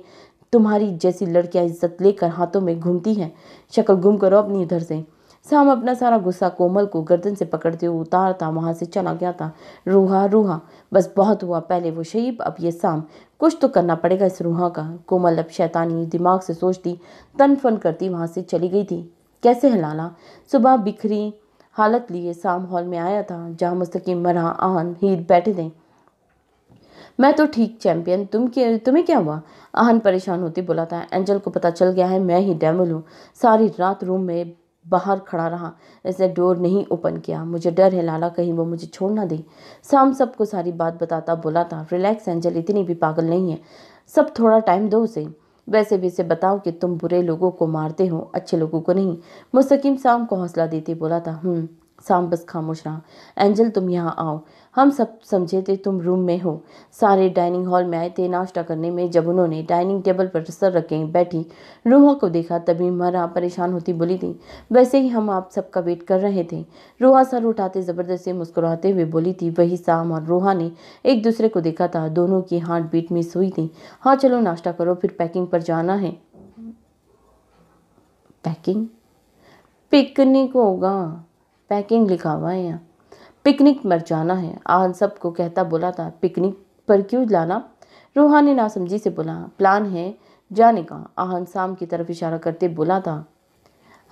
तुम्हारी जैसी लड़कियां इज्जत लेकर हाथों में घूमती हैं। शक्ल गुम करो अपनी इधर से। साम अपना सारा गुस्सा कोमल को गर्दन से पकड़ते हुए उतारता वहां से चला गया था। रूहा रूहा, बस बहुत हुआ, पहले वो शहीब, अब ये साम। कुछ तो करना पड़ेगा इस रूहा का। कोमल अब शैतानी दिमाग से सोचती, तन फन करती वहां से चली गई थी। कैसे है लाला? सुबह बिखरी हालत लिए साम हॉल में आया था, जहाँ मुस्तकीम, मरहा, आहन, हीर बैठे थे। मैं तो ठीक चैंपियन, तुम्हें क्या हुआ? आहन परेशान होती बोला था, एंजल को पता चल गया है मैं ही डेविल हूँ। सारी रात रूम में बाहर खड़ा रहा, इसने डोर नहीं ओपन किया। मुझे डर है लाला, कहीं वो मुझे छोड़ ना दे। शाम सबको सारी बात बताता बोला था, रिलैक्स एंजल, इतनी भी पागल नहीं है, सब थोड़ा टाइम दो उसे। वैसे भी इसे बताओ कि तुम बुरे लोगों को मारते हो, अच्छे लोगों को नहीं। मुस्तकीम शाम को हौसला देते बोला था। शाम बस खामोश रहा। एंजल तुम यहाँ आओ, हम सब समझे थे तुम रूम में हो। सारे डाइनिंग हॉल में आए थे नाश्ता करने में। जब उन्होंने डाइनिंग टेबल पर सर रखे बैठी रूहा को देखा, तभी मरा परेशान होती बोली थी, वैसे ही हम आप सबका वेट कर रहे थे। रूहा सर उठाते जबरदस्ती मुस्कुराते हुए बोली थी। वही शाम और रूहा ने एक दूसरे को देखा था, दोनों की हार्ट बीट मिस हुई थी। हाँ चलो नाश्ता करो, फिर पैकिंग पर जाना है। पैकिंग? पिकनिक होगा, पैकिंग लिखा हुआ है यहाँ। पिकनिक पर जाना है, आज सबको कहता बोला था। पिकनिक पर क्यों लाना? रूहा ने नासमझी से बोला। प्लान है जाने का, आहन शाम की तरफ इशारा करते बोला था।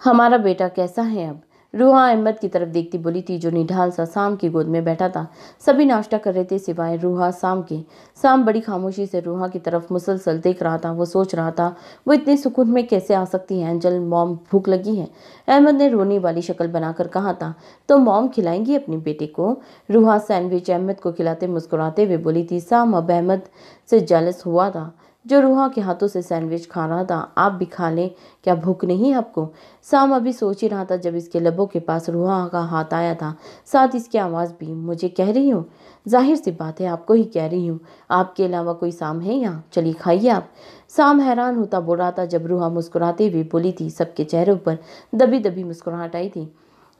हमारा बेटा कैसा है अब? रूहा अहमद की तरफ देखती बोली थी, जो निढाल सा शाम की गोद में बैठा था। सभी नाश्ता कर रहे थे सिवाय रूहा शाम के। शाम बड़ी खामोशी से रूहा की तरफ मुसलसल देख रहा था। वो सोच रहा था, वो इतने सुकून में कैसे आ सकती है? एंजल, मॉम भूख लगी है। अहमद ने रोने वाली शक्ल बनाकर कहा था। तो मॉम खिलाएंगी अपने बेटे को? रूहा सैंडविच अहमद को खिलाते मुस्कुराते हुए बोली थी। शाम अब अहमद से जेलस हुआ था, जो रूहा के हाथों से सैंडविच खा रहा था। आप भी खा लें, क्या भूख नहीं आपको? शाम अभी सोच ही रहा था जब इसके लबों के पास रूहा का हाथ आया था, साथ इसकी आवाज़ भी। मुझे कह रही हूँ? जाहिर सी बात है आपको ही कह रही हूँ, आपके अलावा कोई शाम है यहाँ? चलिए खाइए आप। शाम हैरान होता बोल रहा था जब रूहा मुस्कुराते हुए बोली थी। सबके चेहरों पर दबी दबी मुस्कुराहट आई थी।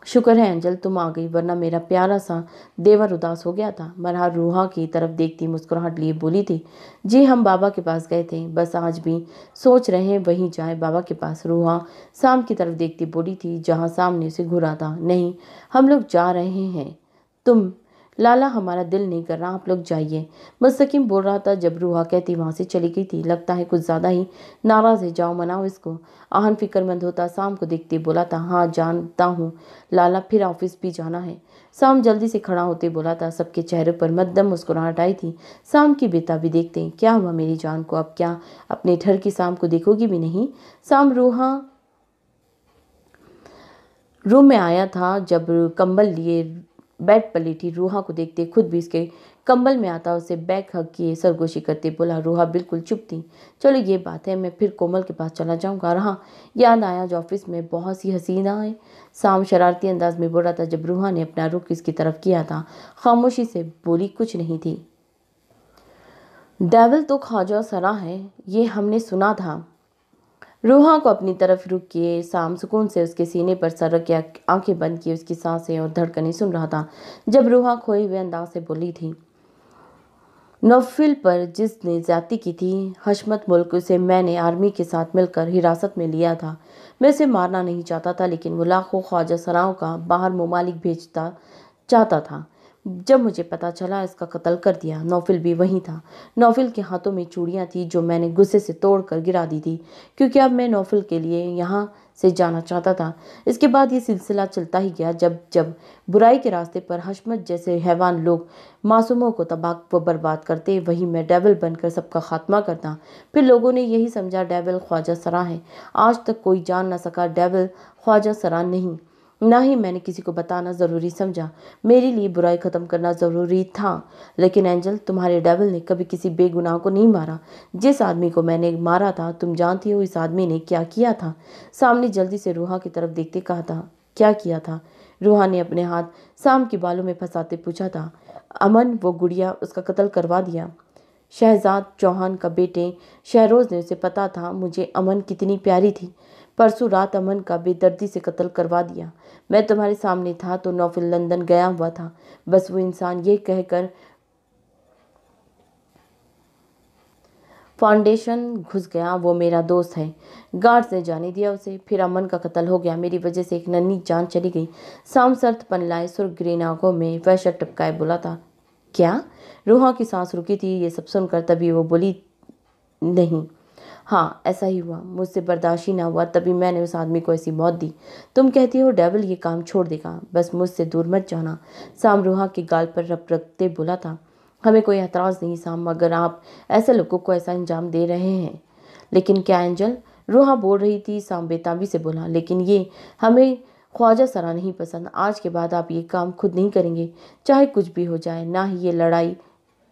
शुक्र है एंजल तुम आ गई, वरना मेरा प्यारा सा देवर उदास हो गया था। मरहा रूहा की तरफ देखती मुस्कुराहट लिए बोली थी। जी हम बाबा के पास गए थे, बस आज भी सोच रहे हैं वहीं जाए बाबा के पास। रूहा शाम की तरफ देखती बोली थी, जहाँ सामने से घूरा था। नहीं, हम लोग जा रहे हैं। तुम? लाला हमारा दिल नहीं कर रहा, आप लोग जाइए, मुस्तकीम बोल रहा था जब रूहा कहती वहां से चली गई थी। लगता है कुछ ज्यादा ही नाराज है, जाओ मनाओ इसको। आहन फिक्रमंद होता शाम को देखते बोला था। हाँ जानता हूँ लाला, फिर ऑफिस भी जाना है। शाम जल्दी से खड़ा होते बोला था। सबके चेहरे पर मध्यम मुस्कुराहट आई थी। शाम की बेताबी देखते क्या हुआ मेरी जान को? अब क्या अपने घर की शाम को देखोगी भी नहीं? शाम रूहा रूम में आया था जब कंबल लिए बेड पर लेटी रूहा को देखते खुद भी इसके कंबल में आता उसे बैक हक किए सरगोशी करते बोला। रूहा बिल्कुल चुप थी। चलो ये बात है, मैं फिर कोमल के पास चला जाऊंगा। रहा याद आया जो ऑफिस में बहुत सी हसीना है। शाम शरारती अंदाज में बोल रहा था जब रूहा ने अपना रुख इसकी तरफ किया था। खामोशी से बोली, कुछ नहीं थी। डेविल तो ख्वाजा सरा है, ये हमने सुना था। रूहा को अपनी तरफ रुक किए शाम सुकून से उसके सीने पर सर रख आंखें बंद की उसकी सांसें और धड़कनें सुन रहा था। जब रूहा खोए हुए अंदाज से बोली थी, नौफिल पर जिसने ज्यादती की थी, हशमत मुल्क, उसे मैंने आर्मी के साथ मिलकर हिरासत में लिया था। मैं उसे मारना नहीं चाहता था, लेकिन वो लाखों ख्वाजा सराओं का बाहर ममालिक भेजता चाहता था। जब मुझे पता चला इसका कत्ल कर दिया। नौफिल भी वहीं था। नौफिल के हाथों में चूड़ियाँ थी जो मैंने गुस्से से तोड़कर गिरा दी थी, क्योंकि अब मैं नौफिल के लिए यहाँ से जाना चाहता था। इसके बाद ये सिलसिला चलता ही गया। जब जब बुराई के रास्ते पर हशमत जैसे हैवान लोग मासूमों को तबाह व बर्बाद करते, वहीं मैं डेविल बनकर सबका खात्मा करता। फिर लोगों ने यही समझा डेविल ख्वाजा सरा है। आज तक कोई जान न सका डेविल ख्वाजा सरा नहीं, ना ही मैंने किसी को बताना ज़रूरी समझा। मेरे लिए बुराई ख़त्म करना ज़रूरी था। लेकिन एंजल, तुम्हारे डेविल ने कभी किसी बेगुनाह को नहीं मारा। जिस आदमी को मैंने मारा था, तुम जानती हो इस आदमी ने क्या किया था? सामने जल्दी से रूहा की तरफ देखते कहा था। क्या किया था? रूहा ने अपने हाथ साम के बालों में फंसाते पूछा था। अमन, वो गुड़िया, उसका कत्ल करवा दिया। शहजाद चौहान का बेटे शहरोज ने उसे पता था मुझे अमन कितनी प्यारी थी। परसों रात अमन का बेदर्दी से कत्ल करवा दिया। मैं तुम्हारे सामने था तो नौफिल लंदन गया हुआ था। बस वो इंसान ये कहकर फाउंडेशन घुस गया वो मेरा दोस्त है। गार्ड्स ने जाने दिया उसे। फिर अमन का कत्ल हो गया। मेरी वजह से एक नन्ही जान चली गई। साम सर्द लाए सुर्ख ग्रीन आंखों में वहशत टपकाए बोला था। क्या? रूहा की सांस रुकी थी ये सब सुनकर। तभी वो बोली, नहीं, हाँ ऐसा ही हुआ। मुझसे बर्दाश्त ही ना हुआ, तभी मैंने उस आदमी को ऐसी मौत दी। तुम कहती हो डेविल ये काम छोड़ देगा, बस मुझसे दूर मत जाना। साम रूहा के गाल पर रप रखते बोला था। हमें कोई एतराज़ नहीं साम, अगर आप ऐसे लोगों को ऐसा अंजाम दे रहे हैं। लेकिन क्या एंजल? रूहा बोल रही थी। साम बेताबी से बोला, लेकिन ये हमें ख्वाजा सरा नहीं पसंद। आज के बाद आप ये काम खुद नहीं करेंगे, चाहे कुछ भी हो जाए। ना ही ये लड़ाई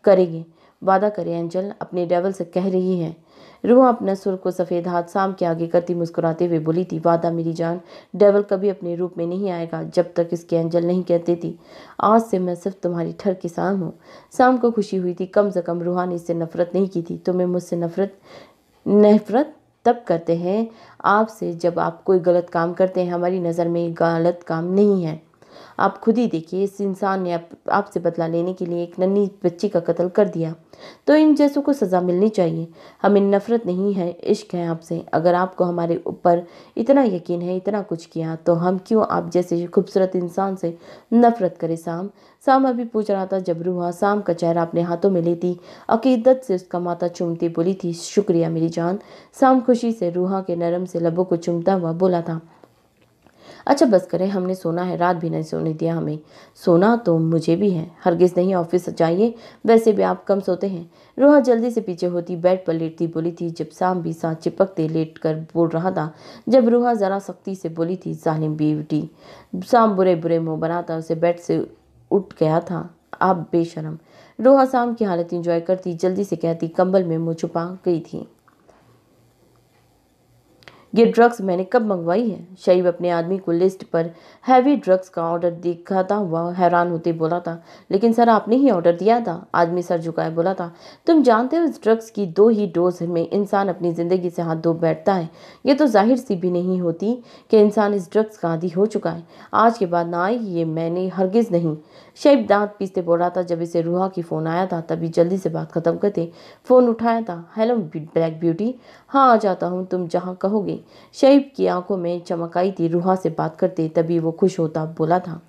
करेंगे। वादा करें एंजल, अपने डेविल से कह रही है। रूहा अपना सुर को सफ़ेद हाथ साम के आगे करती मुस्कुराते हुए बोली थी। वादा मेरी जान, डेविल कभी अपने रूप में नहीं आएगा जब तक इसके एंजल नहीं कहती थी। आज से मैं सिर्फ तुम्हारी ठर की साम हूँ। साम को खुशी हुई थी, कम से कम रूहा ने इससे नफरत नहीं की थी। तुम्हें मुझसे नफरत तब करते हैं आपसे जब आप कोई गलत काम करते हैं। हमारी नज़र में गलत काम नहीं है। आप खुद ही देखिए, इस इंसान ने आपसे बदला लेने के लिए एक नन्ही बच्ची का कत्ल कर दिया। तो इन जैसों को सज़ा मिलनी चाहिए। हमें नफरत नहीं है, इश्क है आपसे। अगर आपको हमारे ऊपर इतना यकीन है, इतना कुछ किया, तो हम क्यों आप जैसे खूबसूरत इंसान से नफरत करें? साम अभी पूछ रहा था जब रूहा साम का चेहरा अपने हाथों में लेती अकीदत से उसका माथा चूमती बोली थी, शुक्रिया मेरी जान। साम खुशी से रूहा के नरम से लबों को चूमता हुआ बोला था। अच्छा बस करें, हमने सोना है, रात भी नहीं सोने दिया हमें। सोना तो मुझे भी है, हरगिज़ नहीं, ऑफिस जाइए, वैसे भी आप कम सोते हैं। रूहा जल्दी से पीछे होती बेड पर लेटती बोली थी, जब साम भी साथ चिपकते लेट कर बोल रहा था। जब रूहा ज़रा सख्ती से बोली थी, जालिम बेटी। साम बुरे बुरे मुँह बनाता उसे बेड से उठ गया था। आप बेशरम। रूहा साम की हालत इंजॉय करती जल्दी से कहती, कंबल में मुँह छुपा गई थी। ये ड्रग्स मैंने कब मंगवाई है? शईब अपने आदमी को लिस्ट पर हैवी ड्रग्स का ऑर्डर दिखाता हुआ हैरान होते बोला था। लेकिन सर, आपने ही ऑर्डर दिया था। आदमी सर झुकाए बोला था। तुम जानते हो इस ड्रग्स की 2 ही डोज में इंसान अपनी ज़िंदगी से हाथ धो बैठता है। ये तो जाहिर सी भी नहीं होती कि इंसान इस ड्रग्स का आदी हो चुका है। आज के बाद ना आई, ये मैंने हरगिज़ नहीं। शईब दांत पीसते बोल रहा था। जब इसे रूहा की फ़ोन आया था तभी जल्दी से बात ख़त्म करते फ़ोन उठाया था। हेलो ब्लैक ब्यूटी, हाँ आ जाता हूँ, तुम जहाँ कहोगे। शईब की आंखों में चमक आई थी। रूहा से बात करते तभी वो खुश होता बोला था।